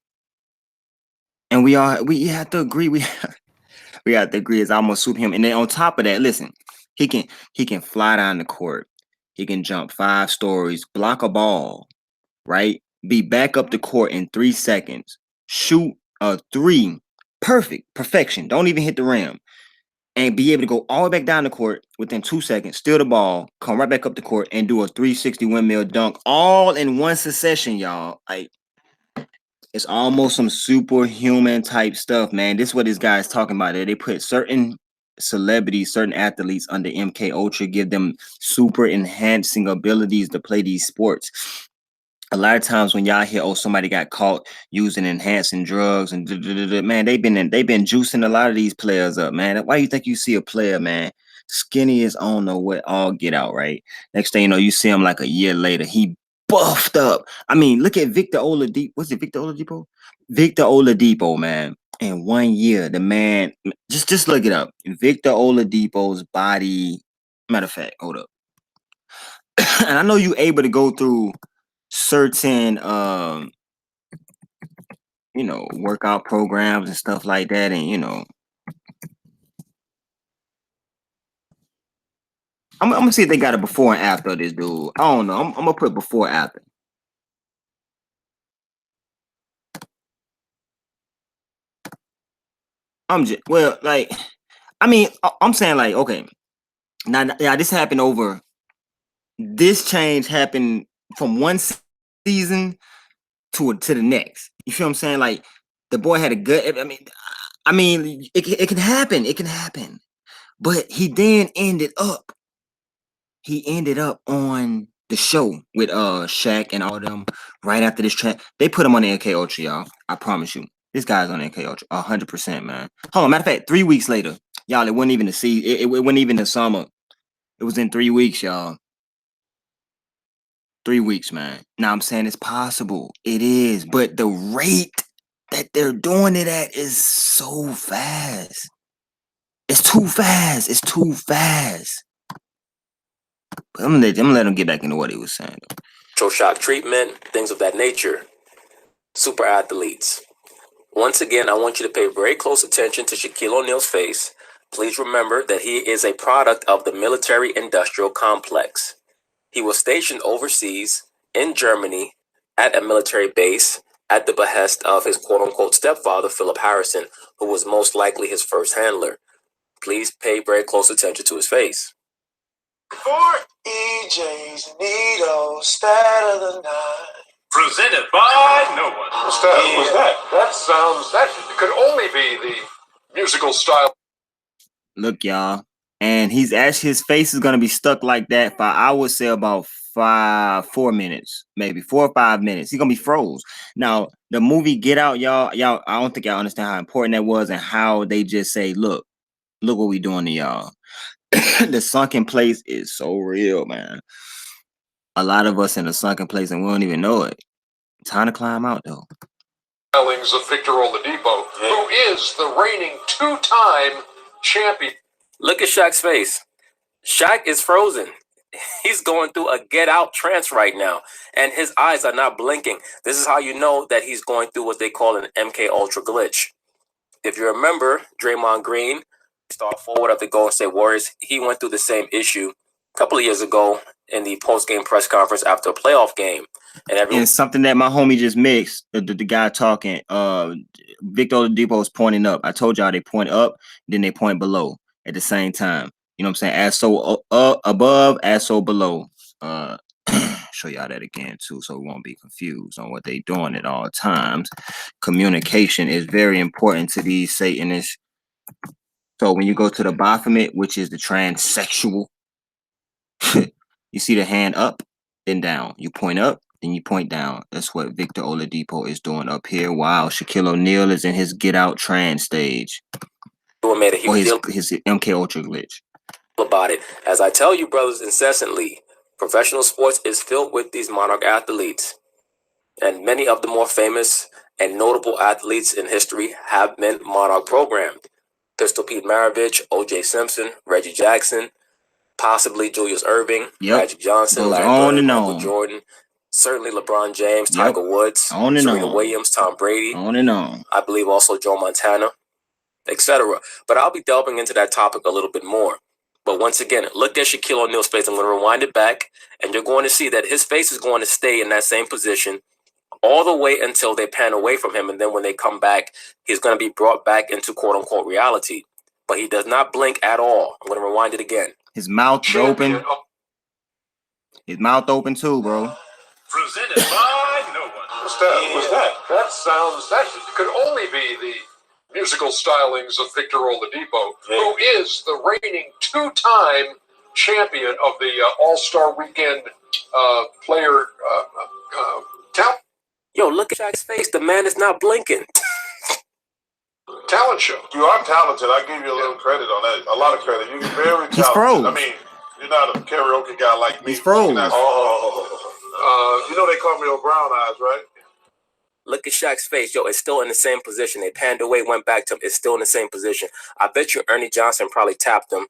And we have to agree. We have to agree it's almost superhuman. And then on top of that, listen, he can fly down the court. He can jump 5 stories, block a ball, right? Be back up the court in 3 seconds. Shoot a 3. Perfection. Don't even hit the rim. And be able to go all the way back down the court within 2 seconds, steal the ball, come right back up the court, and do a 360 windmill dunk all in one succession, y'all. Like, it's almost some superhuman type stuff, man. This is what this guy's talking about. They put certain celebrities, certain athletes under MK Ultra, give them super enhancing abilities to play these sports. A lot of times when y'all hear, oh, somebody got caught using enhancing drugs and man, they've been juicing a lot of these players up, man. Why you think you see a player, man, skinny as I don't know what, all get out, right? Next thing you know, you see him like a year later, he buffed up. I mean, look at Victor Oladipo. What's it, Victor Oladipo? Victor Oladipo, man. In 1 year, the man, just look it up. Victor Oladipo's body. Matter of fact, hold up. And I know you able to go through certain workout programs and stuff like that, and I'm gonna see if they got a before and after of this dude. I don't know. I'm gonna put before after. I'm just like, I mean, I'm saying like, okay, now this happened over. This change happened from one season to the next. You feel what I'm saying? Like, the boy had a good. I mean, it can happen. It can happen. But he then ended up. He ended up on the show with Shaq and all them right after this track. They put him on the NK Ultra, y'all. I promise you. This guy's on NK Ultra 100%, man. Hold on, matter of fact, 3 weeks later, y'all, it wasn't even the season. It wasn't even the summer. It was in 3 weeks, y'all. 3 weeks, man. Now I'm saying it's possible. It is, but the rate that they're doing it at is so fast. It's too fast. It's too fast. But I'm gonna let him get back into what he was saying, though. electroshock treatment, things of that nature. Super athletes. Once again, I want you to pay very close attention to Shaquille O'Neal's face. Please remember that he is a product of the military-industrial complex. He was stationed overseas in Germany at a military base at the behest of his quote-unquote stepfather, Philip Harrison, who was most likely his first handler. Please pay very close attention to his face. For EJ's Needles, better than I. Presented by no one. What's that? What's that? That could only be the musical style. Look, y'all. And he's actually, his face is gonna be stuck like that for, I would say, about 4 minutes, maybe 4 or 5 minutes. He's gonna be froze. Now, the movie Get Out, y'all, I don't think y'all understand how important that was and how they just say, look what we doing to y'all. The sunken place is so real, man. A lot of us in a sunken place and we don't even know it. Time to climb out, though. Stylings of Victor Oladipo, who is the reigning 2-time champion. Look at Shaq's face. Shaq is frozen. He's going through a get out trance right now, and his eyes are not blinking. This is how you know that he's going through what they call an MK Ultra glitch. If you remember, Draymond Green, star forward of the Golden State Warriors, he went through the same issue a couple of years ago in the post-game press conference after a playoff game. And something that my homie just mixed, the guy talking, Victor Oladipo is pointing up. I told y'all they point up, then they point below at the same time. You know what I'm saying? As so above, as so below. Show y'all that again too, so we won't be confused on what they doing at all times. Communication is very important to these Satanists. So when you go to the Baphomet, which is the transsexual, you see the hand up, then down. You point up, then you point down. That's what Victor Oladipo is doing up here, while Shaquille O'Neal is in his Get Out trans stage. Or his MK Ultra glitch. About it. As I tell you, brothers, incessantly, professional sports is filled with these monarch athletes. And many of the more famous and notable athletes in history have been monarch programmed. Pistol Pete Maravich, O.J. Simpson, Reggie Jackson, possibly Julius Erving, Magic Johnson, Larry Bird, Michael Jordan, certainly LeBron James, Tiger Woods, Serena Williams, Tom Brady, I believe also Joe Montana, etc. But I'll be delving into that topic a little bit more. But once again, look at Shaquille O'Neal's face. I'm going to rewind it back, and you're going to see that his face is going to stay in that same position all the way until they pan away from him. And then when they come back, he's going to be brought back into quote-unquote reality. But he does not blink at all. I'm going to rewind it again. His mouth open. His mouth open too, bro. Presented by no one. What's that? That could only be the musical stylings of Victor Oladipo, who is the reigning two-time champion of the All-Star Weekend player talent. Yo, look at Shaq's face. The man is not blinking. Talent show. You are talented. I give you a little credit on that. A lot of credit. You're very talented. He's froze. I mean, you're not a karaoke guy like me. He's froze. You know they call me old brown eyes, right? Look at Shaq's face. Yo, it's still in the same position. They panned away, went back to him. It's still in the same position. I bet you Ernie Johnson probably tapped him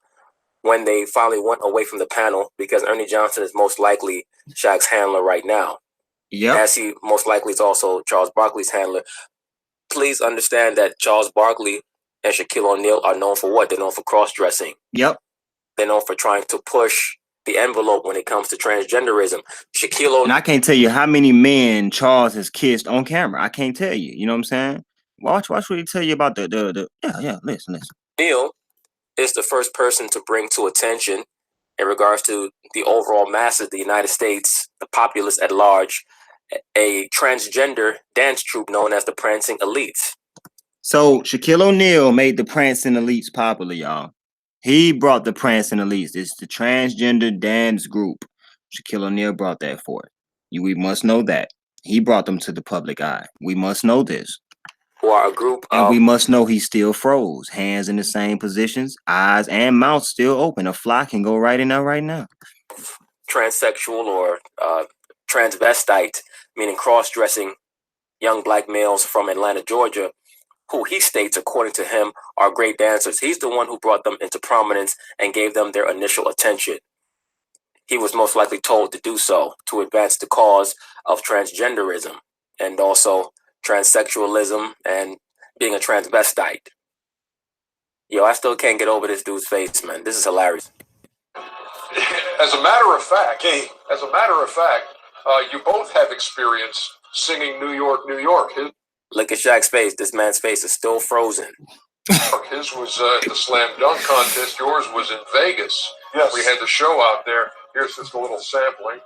when they finally went away from the panel, because Ernie Johnson is most likely Shaq's handler right now. Yeah. As he most likely is also Charles Barkley's handler. Please understand that Charles Barkley and Shaquille O'Neal are known for what? They're known for cross-dressing. Yep. They're known for trying to push the envelope when it comes to transgenderism. Shaquille O'Neal. And I can't tell you how many men Charles has kissed on camera. I can't tell you. You know what I'm saying? Watch what he tell you about the listen. Neil is the first person to bring to attention, in regards to the overall mass of the United States, the populace at large, a transgender dance troupe known as the Prancing Elites. So Shaquille O'Neal made the Prancing Elites popular, y'all. He brought the Prancing Elites. It's the transgender dance group. Shaquille O'Neal brought that forth. We must know that. He brought them to the public eye. We must know this. Who are a group and we must know he still froze. Hands in the same positions, eyes and mouth still open. A fly can go right in there right now. Transsexual or transvestite, meaning cross-dressing young black males from Atlanta, Georgia, who he states, according to him, are great dancers. He's the one who brought them into prominence and gave them their initial attention. He was most likely told to do so to advance the cause of transgenderism and also transsexualism and being a transvestite. Yo, I still can't get over this dude's face, man. This is hilarious. As a matter of fact, you both have experience singing New York, New York. Look at Shaq's face. This man's face is still frozen. His was at the slam dunk contest. Yours was in Vegas. Yes. We had the show out there. Here's just a little sampling.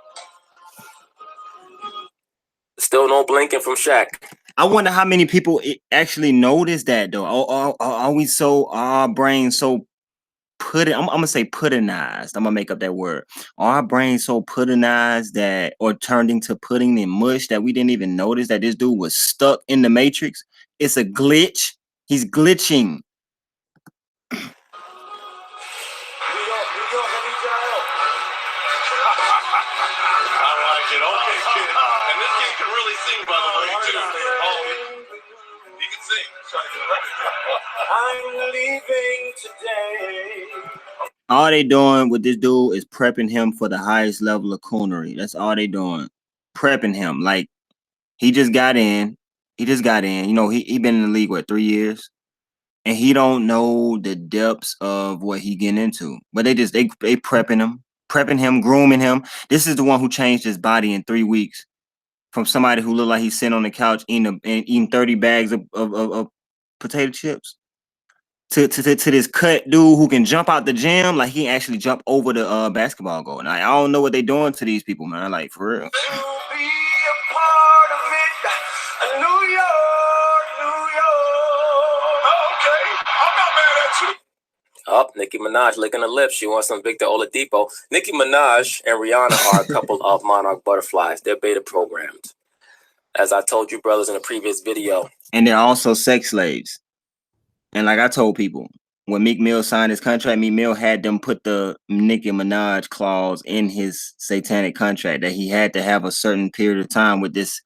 Still no blinking from Shaq. I wonder how many people actually notice that, though. Are we so, our brains so I'm gonna say puddingized. I'm gonna make up that word. Are our brains so puddingized that, or turned into pudding and mush, that we didn't even notice that this dude was stuck in the Matrix? It's a glitch. He's glitching. I'm leaving today. All they doing with this dude is prepping him for the highest level of coonery. That's all they doing. Prepping him. Like, he just got in. You know, he been in the league, what, 3 years? And he don't know the depths of what he getting into. But they prepping him, grooming him. This is the one who changed his body in 3 weeks. From somebody who looked like he's sitting on the couch eating 30 bags of potato chips to this cut dude who can jump out the gym, like he actually jump over the basketball goal. And I don't know what they doing to these people, man. Like, for real. To be a part of it, New York, New York. Okay, I'm not mad at you. Up, Nicki Minaj licking her lips. She wants some Victor Oladipo. Nicki Minaj and Rihanna are a couple of monarch butterflies. They're beta programmed. As I told you, brothers, in a previous video. And they're also sex slaves. And like I told people, when Meek Mill signed his contract, Meek Mill had them put the Nicki Minaj clause in his satanic contract that he had to have a certain period of time with this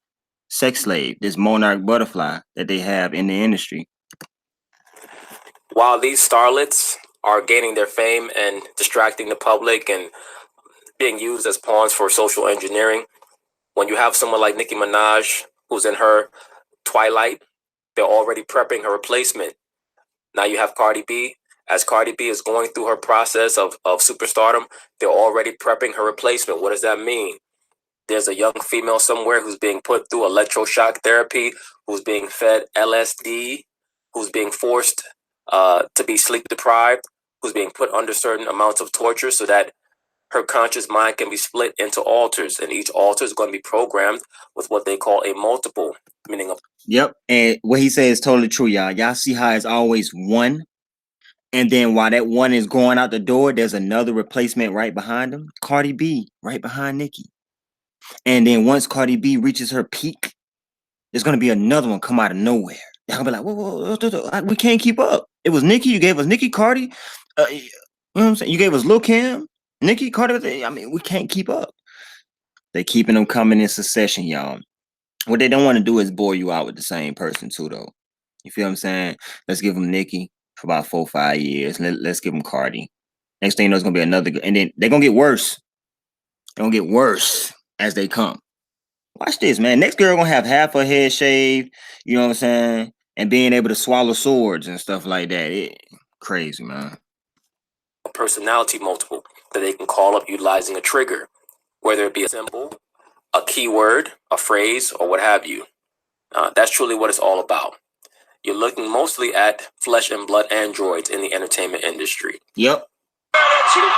sex slave, this monarch butterfly that they have in the industry. While these starlets are gaining their fame and distracting the public and being used as pawns for social engineering, when you have someone like Nicki Minaj who's in her twilight, they're already prepping her replacement. Now you have Cardi B. As Cardi B is going through her process of superstardom, they're already prepping her replacement. What does that mean? There's a young female somewhere who's being put through electroshock therapy, who's being fed LSD, who's being forced to be sleep deprived, who's being put under certain amounts of torture so that her conscious mind can be split into alters, and each alter is going to be programmed with what they call a multiple, meaning a... Yep, and what he said is totally true, y'all. Y'all see how it's always one, and then while that one is going out the door, there's another replacement right behind him. Cardi B, right behind Nicki. And then once Cardi B reaches her peak, there's gonna be another one come out of nowhere. Y'all gonna be like, whoa, we can't keep up. It was Nicki, you gave us Nicki, Cardi, you know what I'm saying? You gave us Lil Kim, Nicki, Cardi. I mean, we can't keep up. They keeping them coming in succession, y'all. What they don't want to do is bore you out with the same person too, though. You feel what I'm saying? Let's give them Nicki for about 4 or 5 years. Let's give them Cardi. Next thing you know, it's gonna be another, and then they're gonna get worse. They're gonna get worse as they come. Watch this, man. Next girl gonna have half her head shaved, you know what I'm saying? And being able to swallow swords and stuff like that. Crazy, man. A personality multiple that they can call up utilizing a trigger, whether it be a symbol, a keyword, a phrase, or what have you. That's truly what it's all about. You're looking mostly at flesh and blood androids in the entertainment industry. Yep. Let's go, y'all.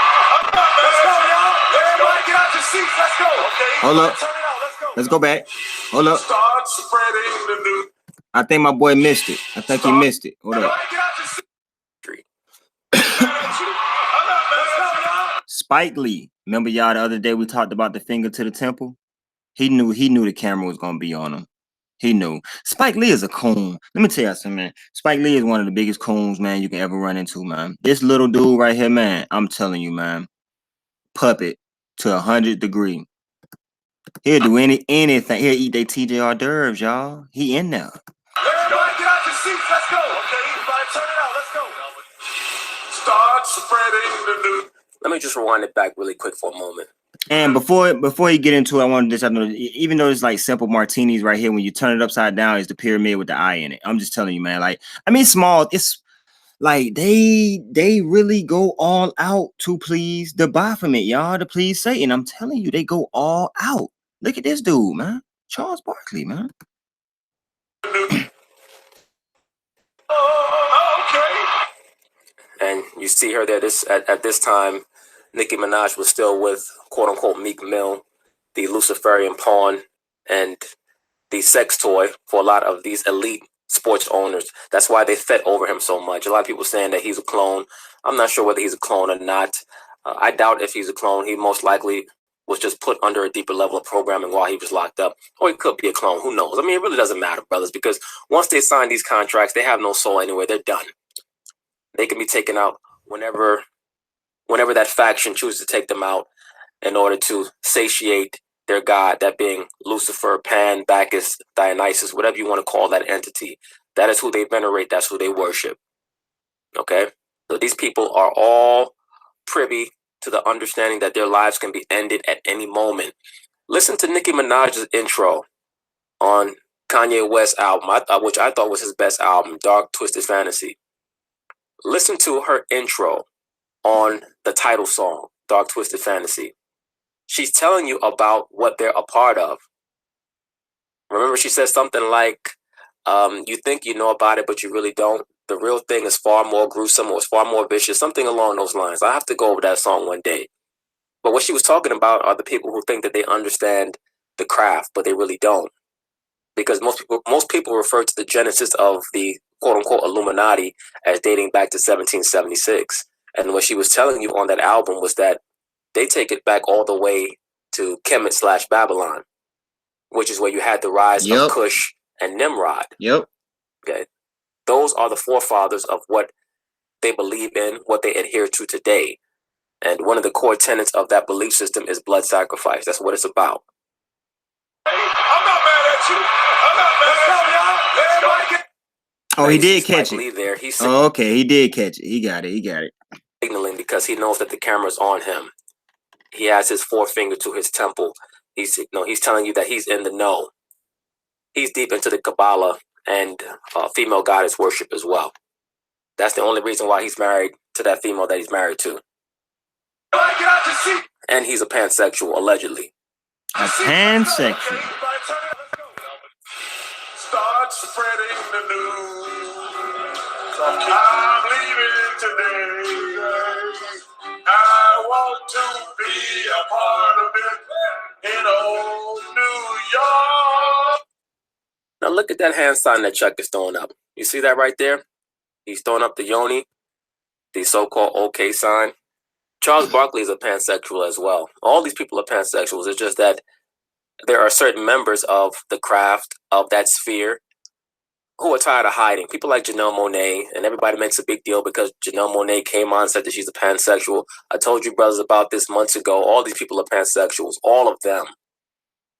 Everybody get out your seats. Let's go. Okay. Hold up. Turn it out. Let's go. Let's go back. Hold up. Start spreading the news. I think my boy missed it. I think he missed it. Hold up. Everybody get out your seats. Spike Lee. Remember y'all the other day we talked about the finger to the temple? He knew the camera was gonna be on him. He knew. Spike Lee is a coon. Let me tell you something, man. Spike Lee is one of the biggest coons, man, you can ever run into, man. This little dude right here, man, I'm telling you, man. Puppet to 100 degree. He'll do anything. He'll eat their TJ hors d'oeuvres, y'all. He in there. Everybody get out your seats. Let's go. Okay. Everybody turn it out. Let's go. Start spreading the news. Let me just rewind it back really quick for a moment. And before you get into it, I wanted to just know, even though it's like simple martinis right here, when you turn it upside down, it's the pyramid with the eye in it. I'm just telling you, man. Like, I mean, small. It's like they really go all out to please the Baphomet, y'all, to please Satan. I'm telling you, they go all out. Look at this dude, man. Charles Barkley, man. And you see her there at this time, Nicki Minaj was still with quote unquote Meek Mill, the Luciferian pawn and the sex toy for a lot of these elite sports owners. That's why they fed over him so much. A lot of people saying that he's a clone. I'm not sure whether he's a clone or not. I doubt if he's a clone. He most likely was just put under a deeper level of programming while he was locked up. Or he could be a clone. Who knows? I mean, it really doesn't matter, brothers, because once they sign these contracts, they have no soul anyway. They're done. They can be taken out whenever that faction chooses to take them out in order to satiate their god, that being Lucifer, Pan, Bacchus, Dionysus, whatever you want to call that entity. That is who they venerate. That's who they worship. Okay? So these people are all privy to the understanding that their lives can be ended at any moment. Listen to Nicki Minaj's intro on Kanye West's album, which I thought was his best album, Dark Twisted Fantasy. Listen to her intro on the title song, Dark Twisted Fantasy. She's telling you about what they're a part of. Remember, she says something like, you think you know about it, but you really don't. The real thing is far more gruesome, or it's far more vicious, something along those lines. I have to go over that song one day. But what she was talking about are the people who think that they understand the craft, but they really don't. Because most people refer to the genesis of the quote-unquote Illuminati as dating back to 1776. And what she was telling you on that album was that they take it back all the way to Kemet/Babylon, which is where you had the rise of Cush and Nimrod. Okay. Those are the forefathers of what they believe in, what they adhere to today. And one of the core tenets of that belief system is blood sacrifice. That's what it's about. I'm not mad at you. I'm not mad at you. Oh, he did catch it. There, he's okay, he did catch it. He got it. He got it. Signaling because he knows that the camera's on him. He has his forefinger to his temple. He's telling you that he's in the know. He's deep into the Kabbalah and female goddess worship as well. That's the only reason why he's married to that female that he's married to. And he's a pansexual, allegedly. A pansexual. Start spreading the news. I'm leaving today. I want to be a part of it in old New York. Now look at that hand sign that Chuck is throwing up. You see that right there? He's throwing up the yoni, the so-called OK sign. Charles Barkley is a pansexual as well. All these people are pansexuals. It's just that there are certain members of the craft, of that sphere, who are tired of hiding. People like Janelle Monáe, and everybody makes a big deal because Janelle Monáe came on and said that she's a pansexual. I told you brothers about this months ago. All these people are pansexuals. All of them.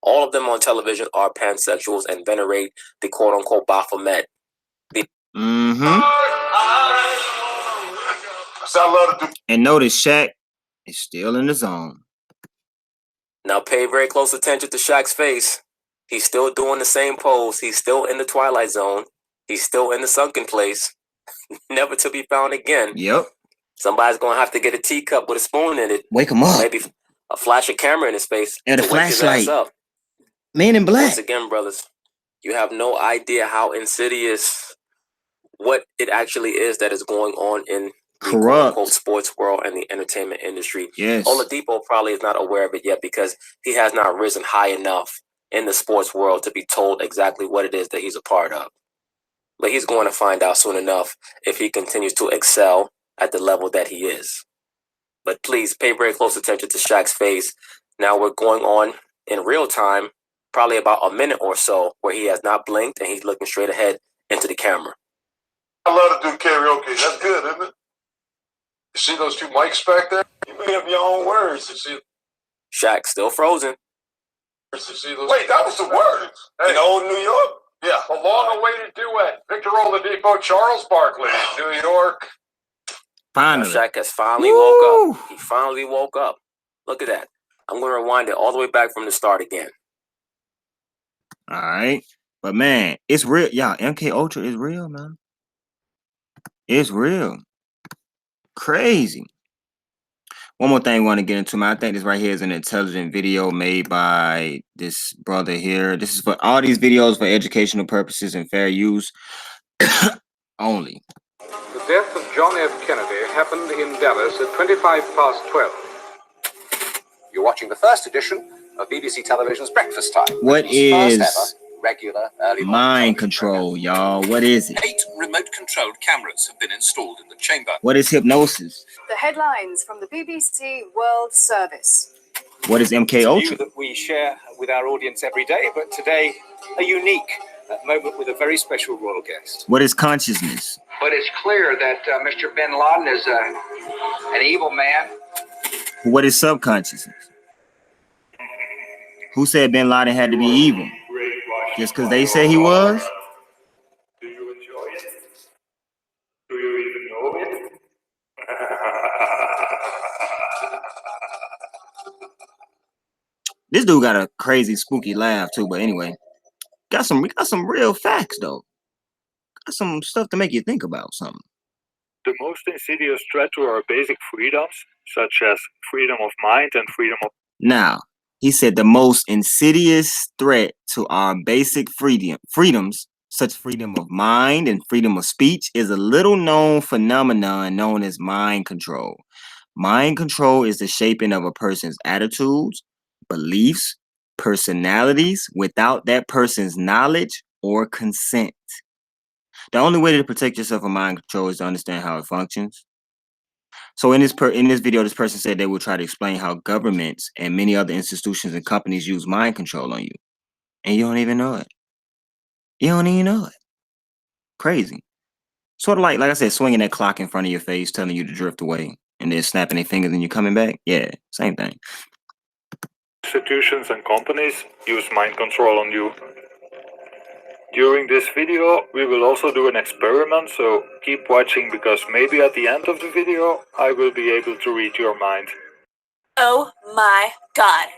All of them on television are pansexuals and venerate the quote-unquote Baphomet. And notice Shaq is still in the zone. Now pay very close attention to Shaq's face. He's still doing the same pose. He's still in the Twilight Zone. He's still in the sunken place. Never to be found again. Somebody's going to have to get a teacup with a spoon in it. Wake him up. Maybe a flash of camera in his face. And a flashlight. Man in black. Once again, brothers, you have no idea how insidious what it actually is that is going on in the quote-unquote sports world and the entertainment industry. Oladipo probably is not aware of it yet because he has not risen high enough in the sports world to be told exactly what it is that he's a part of. But he's going to find out soon enough if he continues to excel at the level that he is. But please pay very close attention to Shaq's face. Now we're going on in real time, probably about a minute or so, where he has not blinked and he's looking straight ahead into the camera. I love to do karaoke. That's good, isn't it? You see those two mics back there? You made up your own words. You see? Shaq still frozen. You see those? Wait, that was the words. Hey. In old New York? Yeah. A long-awaited duet. Victor Oladipo, Charles Barkley, New York. Finally. Shaq has finally woke up. He finally woke up. Look at that. I'm going to rewind it all the way back from the start again. All right. But, man, it's real. Y'all, MK Ultra is real, man. It's real. Crazy. One more thing I want to get into, man. I think this right here is an intelligent video made by this brother here. This is for all these videos for educational purposes and fair use only. The death of John F. Kennedy happened in Dallas at 12:25. You're watching the first edition of BBC Television's Breakfast Time. What is first ever regular early mind control, y'all? What is it? 8 remote-controlled cameras have been installed in the chamber. What is hypnosis? The headlines from the BBC World Service. What is MK Ultra? That we share with our audience every day, but today a unique moment with a very special royal guest. What is consciousness? But it's clear that Mr. Bin Laden is an evil man. What is subconsciousness? Who said Bin Laden had to be evil? Just because they say he was? Do you enjoy it? Do you even know it? This dude got a crazy, spooky laugh too. But anyway, we got some real facts though. Got some stuff to make you think about something. The most insidious threat to our basic freedoms, such as freedom of mind and freedom of... Now, he said the most insidious threat to our basic freedoms, such freedom of mind and freedom of speech, is a little known phenomenon known as mind control. Mind control is the shaping of a person's attitudes, beliefs, personalities without that person's knowledge or consent. The only way to protect yourself from mind control is to understand how it functions. So in this video, this person said they will try to explain how governments and many other institutions and companies use mind control on you, and you don't even know it. You don't even know it. Crazy. Sort of like I said, swinging that clock in front of your face, telling you to drift away, and then snapping their fingers and you're coming back. Yeah, same thing. Institutions and companies use mind control on you. During this video, we will also do an experiment, so keep watching because maybe at the end of the video, I will be able to read your mind. Oh my God.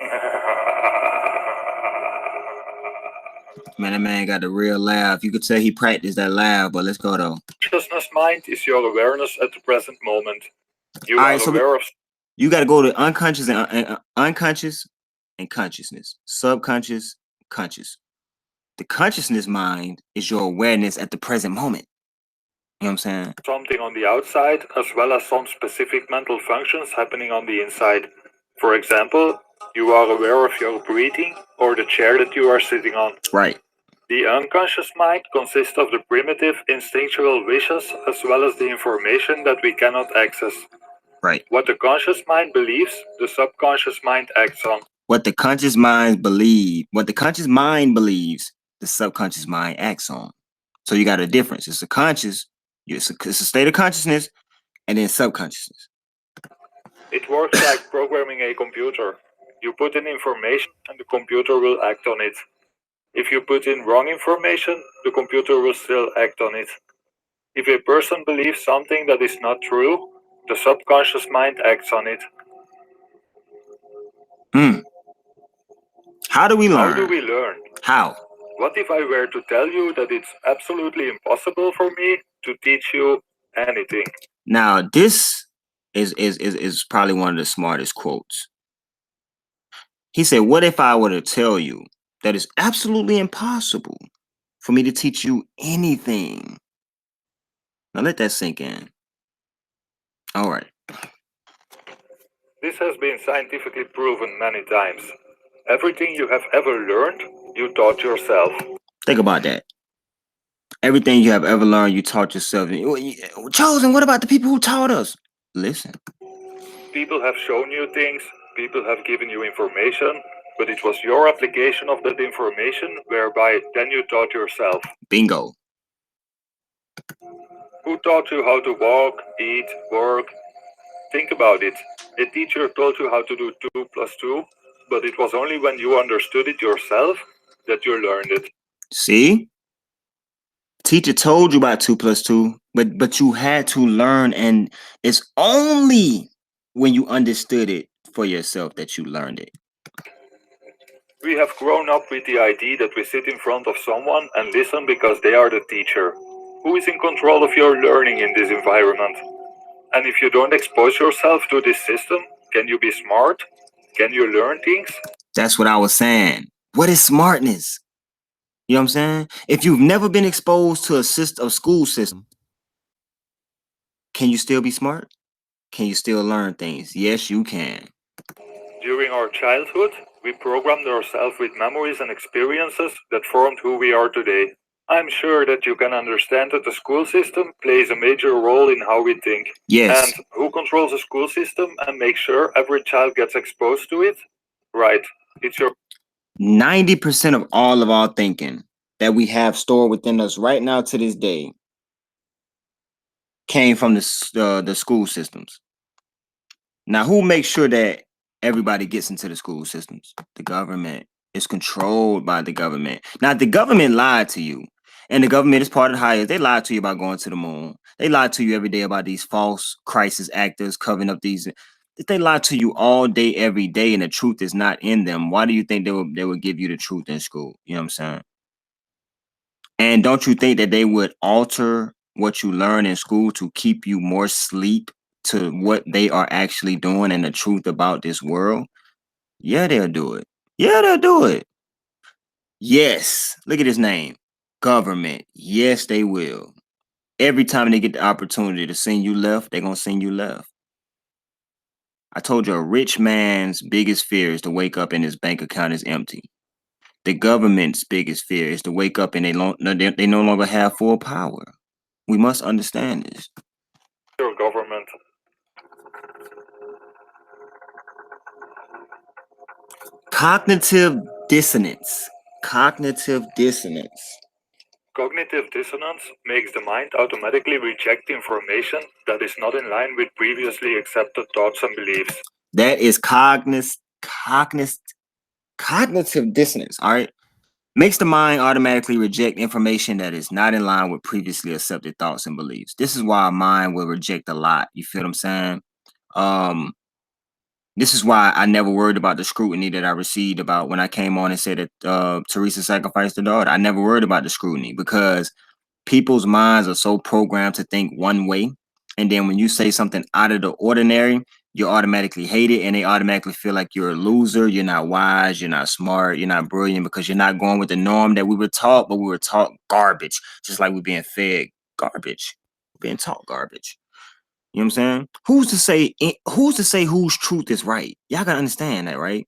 Man, that man got the real laugh. You could tell he practiced that laugh, but let's go though. Consciousness mind is your awareness at the present moment. You All are right, so aware of... You got to go to unconscious and unconscious and consciousness, subconscious, conscious. The consciousness mind is your awareness at the present moment. You know what I'm saying? Something on the outside, as well as some specific mental functions happening on the inside. For example, you are aware of your breathing or the chair that you are sitting on. Right. The unconscious mind consists of the primitive instinctual wishes as well as the information that we cannot access. Right. What the conscious mind believes, the subconscious mind acts on. What the conscious mind believes, the subconscious mind acts on. So you got a difference. It's a conscious, it's a state of consciousness, and then subconsciousness. It works like programming a computer. You put in information and the computer will act on it. If you put in wrong information, the computer will still act on it. If a person believes something that is not true, the subconscious mind acts on it. How do we learn? How do we learn? How? What if I were to tell you that it's absolutely impossible for me to teach you anything? Now, this is probably one of the smartest quotes. He said, what if I were to tell you that it's absolutely impossible for me to teach you anything? Now let that sink in. All right. This has been scientifically proven many times. Everything you have ever learned, you taught yourself. Think about that. Everything you have ever learned, you taught yourself. Chosen, what about the people who taught us? Listen. People have shown you things, people have given you information, but it was your application of that information whereby then you taught yourself. Bingo. Who taught you how to walk, eat, work? Think about it. A teacher told you how to do 2 plus 2, but it was only when you understood it yourself that you learned it. See? Teacher told you about 2 plus 2, but you had to learn, and it's only when you understood it for yourself that you learned it. We have grown up with the idea that we sit in front of someone and listen because they are the teacher. Who is in control of your learning in this environment? And if you don't expose yourself to this system, can you be smart? Can you learn things? That's what I was saying. What is smartness? You know what I'm saying? If you've never been exposed to a school system, can you still be smart? Can you still learn things? Yes, you can. During our childhood, we programmed ourselves with memories and experiences that formed who we are today. I'm sure that you can understand that the school system plays a major role in how we think. Yes. And who controls the school system and makes sure every child gets exposed to it? Right. It's your 90% of all of our thinking that we have stored within us right now to this day came from the school systems. Now, who makes sure that everybody gets into the school systems? The government. It's controlled by the government. Now, the government lied to you, and the government is part of the highest. They lied to you about going to the moon. They lied to you every day about these false crisis actors covering up these. If they lie to you all day, every day, and the truth is not in them, why do you think they would give you the truth in school? You know what I'm saying? And don't you think that they would alter what you learn in school to keep you more asleep to what they are actually doing and the truth about this world? Yeah, they'll do it. Yeah, they'll do it. Yes. Look at his name. Government, yes, they will. Every time they get the opportunity to send you left, they're gonna send you left. I told you a rich man's biggest fear is to wake up and his bank account is empty. The government's biggest fear is to wake up and they no longer have full power. We must understand this. Your government. Cognitive dissonance. Cognitive dissonance. Cognitive dissonance makes the mind automatically reject information that is not in line with previously accepted thoughts and beliefs. That is cognitive dissonance, all right? Makes the mind automatically reject information that is not in line with previously accepted thoughts and beliefs. This is why a mind will reject a lot. You feel what I'm saying? This is why I never worried about the scrutiny that I received about when I came on and said that Teresa sacrificed her daughter. I never worried about the scrutiny because people's minds are so programmed to think one way. And then when you say something out of the ordinary, you automatically hate it and they automatically feel like you're a loser, you're not wise, you're not smart, you're not brilliant because you're not going with the norm that we were taught, but we were taught garbage, just like we're being fed garbage, being taught garbage. You know what I'm saying? Who's to say whose truth is right? Y'all gotta understand that, right?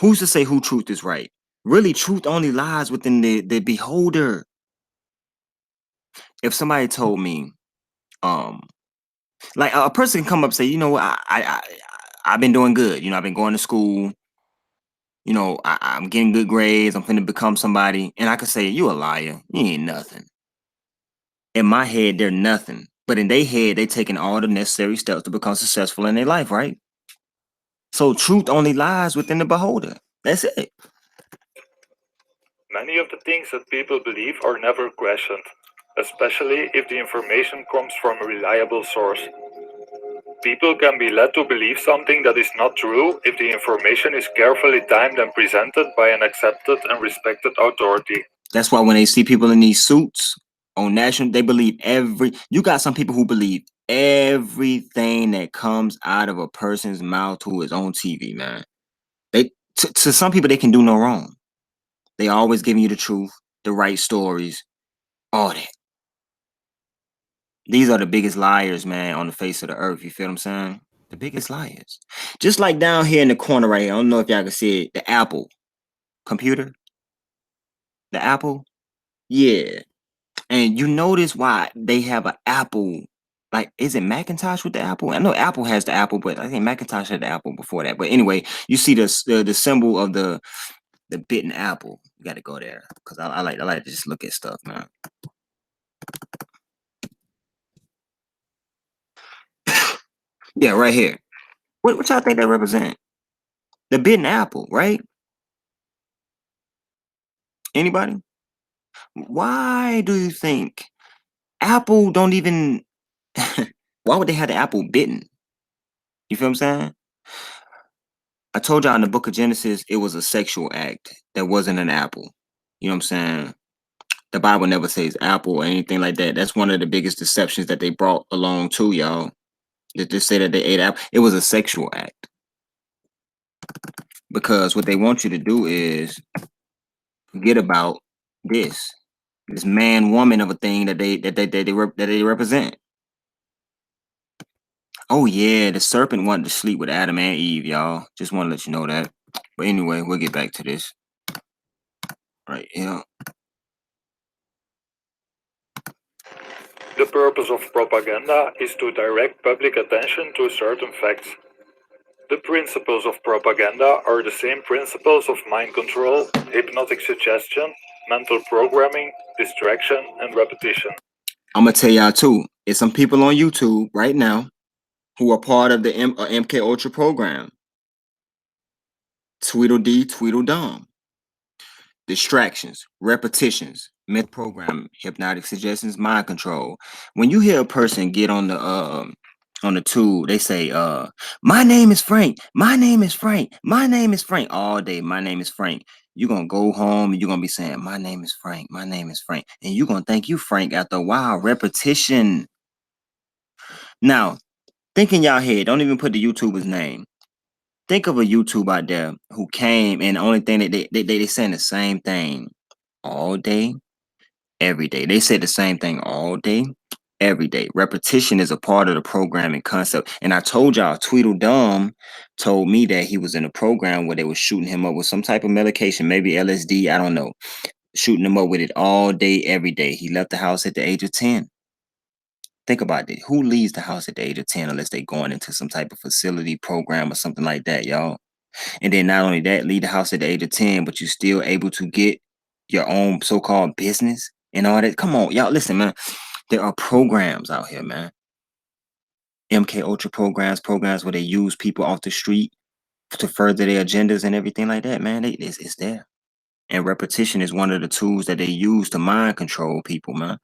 Who's to say whose truth is right? Really, truth only lies within the beholder. If somebody told me, like a person can come up and say, you know, I've been doing good. You know, I've been going to school. You know, I'm getting good grades. I'm finna become somebody, and I could say, you a liar. You ain't nothing. In my head, they're nothing. But in their head, they taking all the necessary steps to become successful in their life, right? So truth only lies within the beholder. That's it. Many of the things that people believe are never questioned, especially if the information comes from a reliable source. People can be led to believe something that is not true if the information is carefully timed and presented by an accepted and respected authority. That's why when they see people in these suits on national, they believe you got some people who believe everything that comes out of a person's mouth who is on TV, man. To some people, they can do no wrong. They always giving you the truth, the right stories, all that. These are the biggest liars, man, on the face of the earth. You feel what I'm saying? The biggest liars. Just like down here in the corner right here. I don't know if y'all can see it. The Apple computer. The Apple. Yeah. And you notice why they have an Apple. Like, is it Macintosh with the Apple? I know Apple has the Apple, but I think Macintosh had the Apple before that. But anyway, you see the symbol of the bitten apple. You got to go there because I like to just look at stuff, man. Yeah, right here. What y'all think that represent? The bitten apple, right? Anybody? Why do you think Apple don't even? Why would they have the apple bitten? You feel what I'm saying? I told y'all in the book of Genesis, it was a sexual act. That wasn't an apple. You know what I'm saying? The Bible never says apple or anything like that. That's one of the biggest deceptions that they brought along too, y'all. They just say that they ate apple. It was a sexual act. Because what they want you to do is forget about this man woman of a thing that they represent. Oh yeah, the serpent wanted to sleep with Adam and Eve, y'all. Just want to let you know that. But anyway, we'll get back to this. Right here. The purpose of propaganda is to direct public attention to certain facts. The principles of propaganda are the same principles of mind control, hypnotic suggestion, mental programming, distraction, and repetition. I'm going to tell y'all too, it's some people on YouTube right now who are part of the MK Ultra program. Tweedledee, Tweedledum. Distractions, repetitions, mental programming, hypnotic suggestions, mind control. When you hear a person get on the tool, they say, my name is Frank, my name is Frank, my name is Frank, all day, my name is Frank. You're going to go home and you're going to be saying, my name is Frank, my name is Frank. And you're going to think you Frank after a while. Repetition. Now, think in y'all head, don't even put the YouTuber's name. Think of a YouTuber out there who came and the only thing that they saying the same thing all day, every day. They said the same thing all day, every day. Repetition is a part of the programming concept. And I told y'all, Tweedledum told me that he was in a program where they were shooting him up with some type of medication, maybe LSD, I don't know. Shooting him up with it all day, every day. He left the house at the age of 10. Think about it. Who leaves the house at the age of 10 unless they going into some type of facility program or something like that, y'all? And then not only that, leave the house at the age of 10, but you're still able to get your own so-called business and all that. Come on, y'all, listen, man. There are programs out here, man. MK Ultra programs where they use people off the street to further their agendas and everything like that, man. It's there. And repetition is one of the tools that they use to mind control people, man.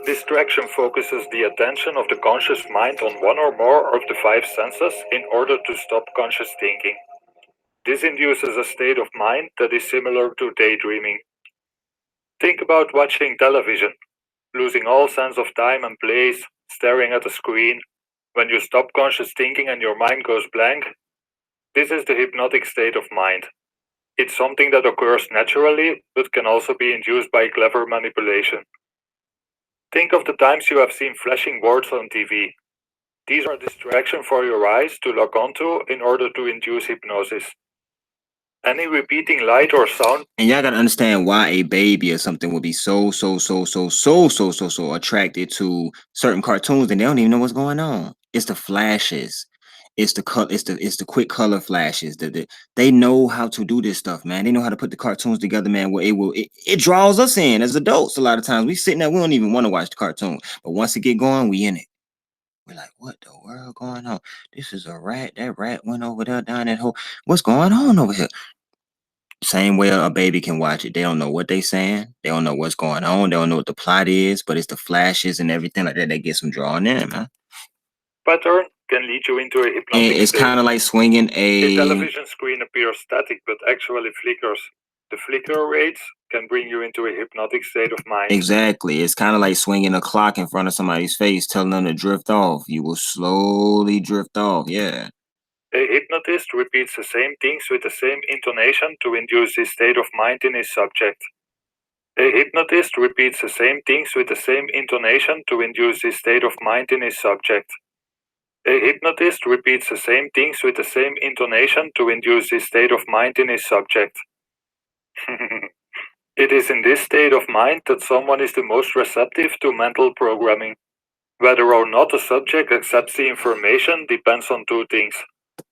Distraction focuses the attention of the conscious mind on one or more of the 5 senses in order to stop conscious thinking. This induces a state of mind that is similar to daydreaming. Think about watching television, losing all sense of time and place, staring at a screen. When you stop conscious thinking and your mind goes blank, this is the hypnotic state of mind. It's something that occurs naturally, but can also be induced by clever manipulation. Think of the times you have seen flashing words on TV. These are distractions for your eyes to lock onto in order to induce hypnosis. Any repeating light or sound. And y'all gotta understand why a baby or something would be so attracted to certain cartoons and they don't even know what's going on. It's the flashes. It's the it's the quick color flashes. They know how to do this stuff, man. They know how to put the cartoons together, man, where it draws us in as adults. A lot of times we sitting there, we don't even want to watch the cartoon. But once it get going, we in it. We're like, what the world going on? This is a rat. That rat went over there down that hole. What's going on over here? Same way a baby can watch it. They don't know what they saying. They don't know what's going on. They don't know what the plot is, but it's the flashes and everything like that that gets them drawn in, man. Pattern can lead you into a hypnotic And it's kind of like swinging The television screen appears static, but actually flickers. The flicker rates can bring you into a hypnotic state of mind. Exactly. It's kind of like swinging a clock in front of somebody's face, telling them to drift off. You will slowly drift off. Yeah. A hypnotist repeats the same things with the same intonation to induce this state of mind in his subject. A hypnotist repeats the same things with the same intonation to induce this state of mind in his subject. A hypnotist repeats the same things with the same intonation to induce this state of mind in his subject. It is in this state of mind that someone is the most receptive to mental programming. Whether or not the subject accepts the information depends on 2 things.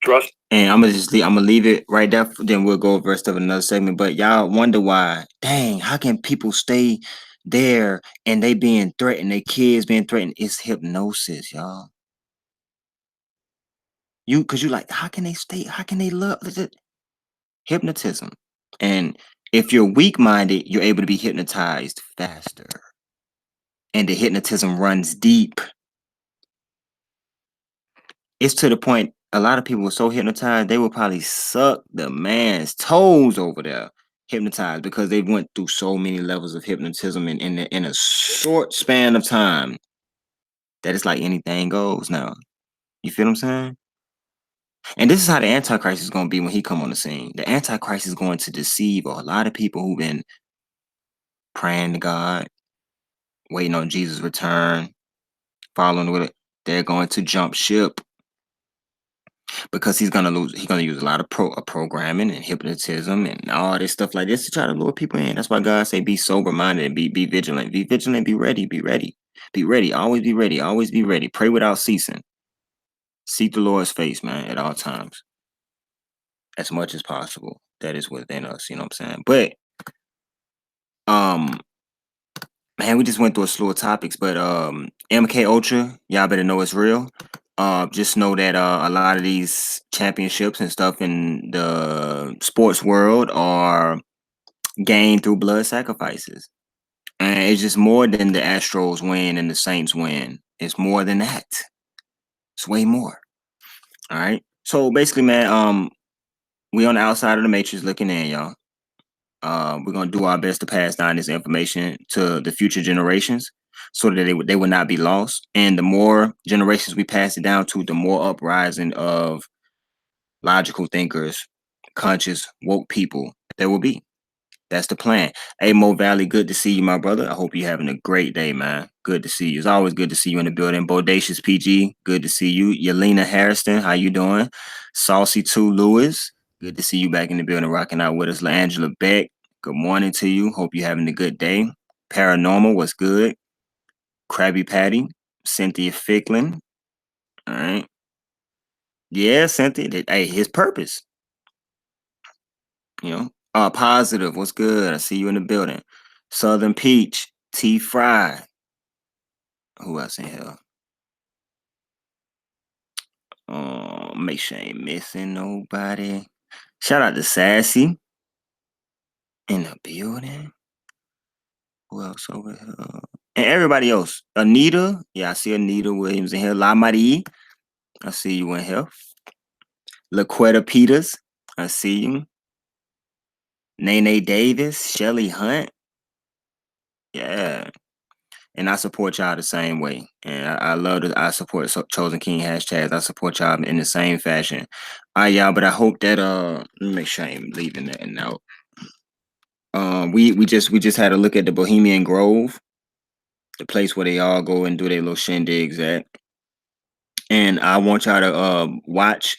Trust. And I'm gonna leave it right there. Then we'll go over the rest of another segment. But y'all wonder why? Dang, how can people stay there and they being threatened? Their kids being threatened? It's hypnosis, y'all. Cause you like, how can they stay? How can they love? Hypnotism. And if you're weak-minded, you're able to be hypnotized faster. And the hypnotism runs deep. It's to the point a lot of people were so hypnotized they would probably suck the man's toes over there, hypnotized, because they went through so many levels of hypnotism in a short span of time that it's like anything goes now. You feel what I'm saying? And this is how the Antichrist is going to be when he come on the scene. The Antichrist is going to deceive a lot of people who've been praying to God, waiting on Jesus' return, following with it. They're going to jump ship because he's gonna use a lot of programming and hypnotism and all this stuff like this to try to lure people in. That's why God say be sober minded and be vigilant. Be vigilant, be ready, be ready. Be ready, always be ready, always be ready. Pray without ceasing. Seek the Lord's face, man, at all times. As much as possible. That is within us, you know what I'm saying? But man, we just went through a slew of topics, but MK Ultra, y'all better know it's real. Just know that a lot of these championships and stuff in the sports world are gained through blood sacrifices. And it's just more than the Astros win and the Saints win. It's more than that. It's way more. All right. So basically, man, we on the outside of the matrix looking in, y'all. We're gonna do our best to pass down this information to the future generations so that they would not be lost. And the more generations we pass it down to, the more uprising of logical thinkers, conscious, woke people there will be. That's the plan. Hey, Mo Valley, good to see you, my brother. I hope you're having a great day, man. Good to see you. It's always good to see you in the building. Bodacious PG, good to see you. Yelena Harrison, how you doing? Saucy 2 Lewis, good to see you back in the building, rocking out with us. LaAngela Beck, good morning to you. Hope you're having a good day. Paranormal, what's good? Krabby Patty, Cynthia Ficklin. All right. Yeah, Cynthia. Hey, his purpose. You know. Positive, what's good? I see you in the building. Southern Peach, T Fry. Who else in here? Make sure I ain't missing nobody. Shout out to Sassy in the building. Who else over here? And everybody else. Anita. Yeah, I see Anita Williams in here. La Marie. I see you in here. Laquetta Peters. I see you. Nene Davis. Shelly Hunt. Yeah. And I support y'all the same way. And I love that I support Chosen King hashtags. I support y'all in the same fashion. All right, y'all, but I hope that let me make sure I ain't leaving that out. We just had a look at the Bohemian Grove, the place where they all go and do their little shindigs at. And I want y'all to watch,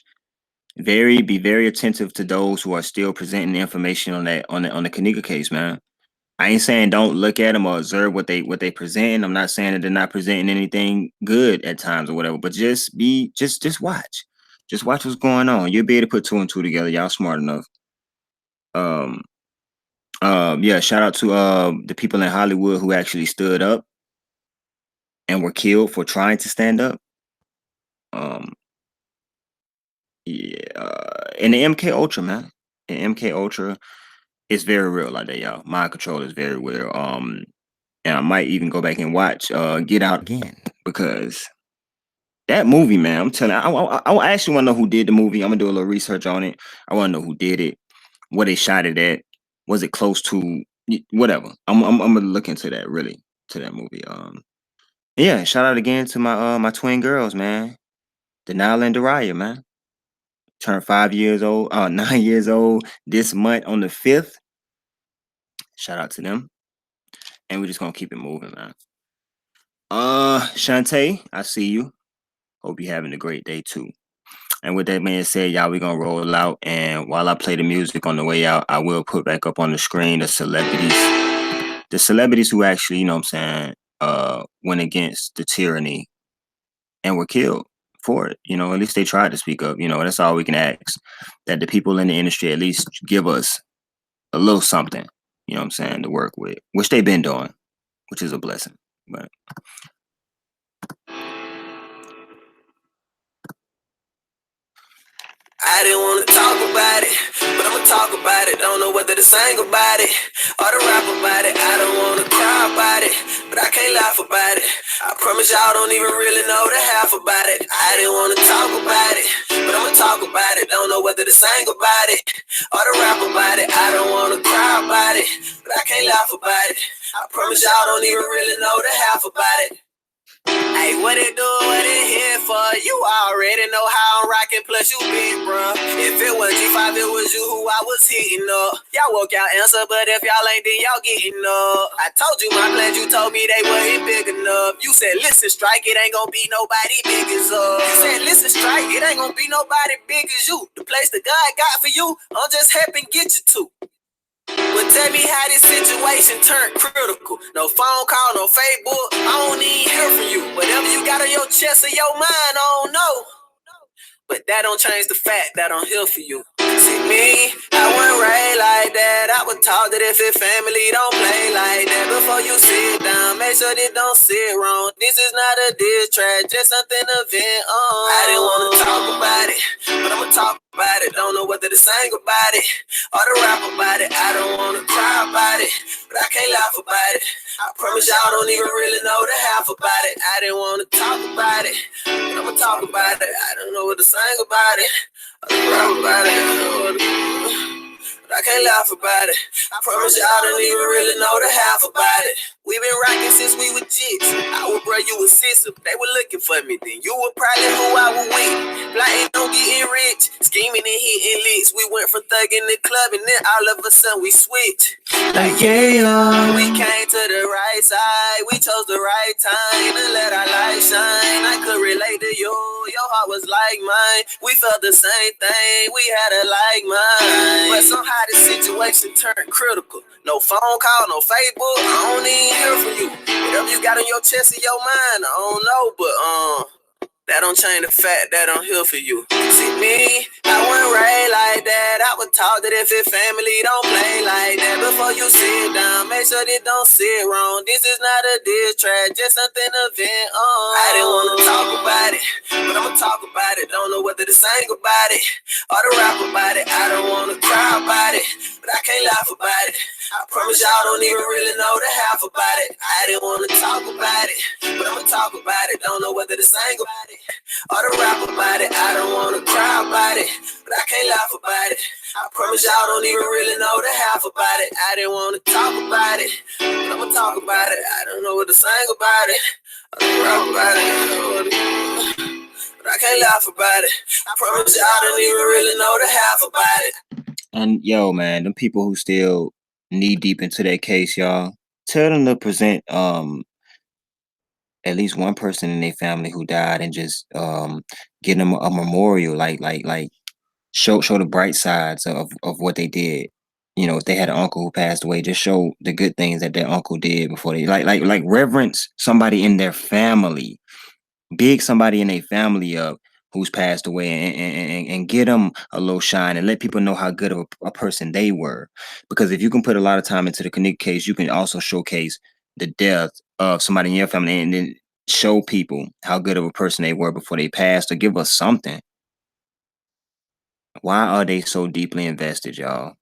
be very attentive to those who are still presenting the information on the Kanika case, man. I ain't saying don't look at them or observe what they present. I'm not saying that they're not presenting anything good at times or whatever, but just watch. Just watch what's going on. You'll be able to put 2 and 2 together. Y'all smart enough. Yeah, shout out to the people in Hollywood who actually stood up and were killed for trying to stand up. Yeah, and the MK Ultra, man. The MK Ultra is very real like that, y'all. Mind control is very real. And I might even go back and watch Get Out again because that movie, man, I'm telling you, I actually want to know who did the movie. I'm gonna do a little research on it. I want to know who did it, where they shot it at, was it close to whatever. I'm gonna look into that really to that movie. Yeah, shout out again to my twin girls, man, Denala and Dariah, man. Turned 5 years old, 9 years old this month on the 5th. Shout out to them, and we're just gonna keep it moving, man. Shantae, I see you. Hope you're having a great day too. And with that being said, y'all, we're gonna roll out. And while I play the music on the way out, I will put back up on the screen the celebrities who actually, you know what I'm saying, went against the tyranny and were killed for it. You know, at least they tried to speak up. You know, that's all we can ask. That the people in the industry at least give us a little something, you know what I'm saying, to work with, which they've been doing, which is a blessing. But I didn't wanna talk about it, but I'ma talk about it. Don't know whether to sing about it or to rap about it. I don't wanna cry about it, but I can't laugh about it. I promise y'all don't even really know the half about it. I didn't wanna talk about it, but I'ma talk about it. Don't know whether to sing about it or to rap about it. I don't wanna cry about it, but I can't laugh about it. I promise y'all don't even really know the half about it. Hey, what it do, what it here for? You already know how I'm rockin', plus you big, bruh. If it was G5, it was you who I was hitting up. Y'all woke y'all answer, but if y'all ain't, then y'all getting up. I told you my plans, you told me they wasn't big enough. You said, listen, strike, it ain't gonna be nobody big as us. You said, listen, strike, it ain't gonna be nobody big as you. The place that God got for you, I'm just helping get you to. But tell me how this situation turned critical. No phone call, no Facebook. I don't even hear from you. Whatever you got on your chest or your mind, I don't know. But that don't change the fact that I'm here for you. See me, I wasn't raised like that. I was taught that if it family don't play like that. Before you sit down, make sure they don't sit wrong. This is not a diss track, just something to vent on. I didn't wanna talk about it, but I'ma talk about it. Don't know whether to sing about it or to rap about it. I don't wanna cry about it, but I can't laugh about it. I promise y'all don't even really know the half about it. I didn't wanna talk about it, but I'ma talk about it. I don't know what to sing about it or to rap about it. But I can't laugh about it. I promise y'all don't even really know the half about it. We been rocking since we were jits. I was bro, you was sister. They were looking for me then. You were probably who I was with. Plotting on getting rich, scheming and hitting licks. We went from thugging the club and then all of a sudden we switched. Like yeah, we came to the right side. We chose the right time to let our light shine. I could relate to you. Your heart was like mine. We felt the same thing. We had a like mind. But somehow the situation turned critical. No phone call, no Facebook. I don't even hear from you. Whatever you got on your chest and your mind, I don't know, but that don't change the fact that I'm here for you. See me, I wasn't raised like that. I was taught that if it's family, don't play like that. Before you sit down, make sure they don't sit wrong. This is not a diss track, just something to vent on. I didn't wanna talk about it, but I'ma talk about it. Don't know whether to sing about it or to rap about it. I don't wanna cry about it, but I can't laugh about it. I promise y'all don't even really know the half about it. I didn't wanna talk about it, but I'ma talk about it. Don't know whether to sing about it or to rap about it. I don't wanna cry about it, but I can't laugh about it. I promise y'all don't even really know the half about it. I didn't wanna talk about it, but I'ma talk about it. I don't know what to sing about it or to rap about it, but I can't laugh about it. I promise y'all don't even really know the half about it. And yo, man, them people who still knee deep into that case, y'all, tell them to present at least one person in their family who died and just give them a memorial, like show the bright sides of what they did. You know, if they had an uncle who passed away, just show the good things that their uncle did before they like reverence somebody in their family, big somebody in their family up who's passed away, and get them a little shine and let people know how good of a person they were. Because if you can put a lot of time into the Kanika case, you can also showcase the death of somebody in your family and then show people how good of a person they were before they passed, or give us something. Why are they so deeply invested, y'all?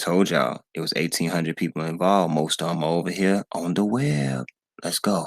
Told y'all it was 1,800 people involved. Most of them are over here on the web. Let's go.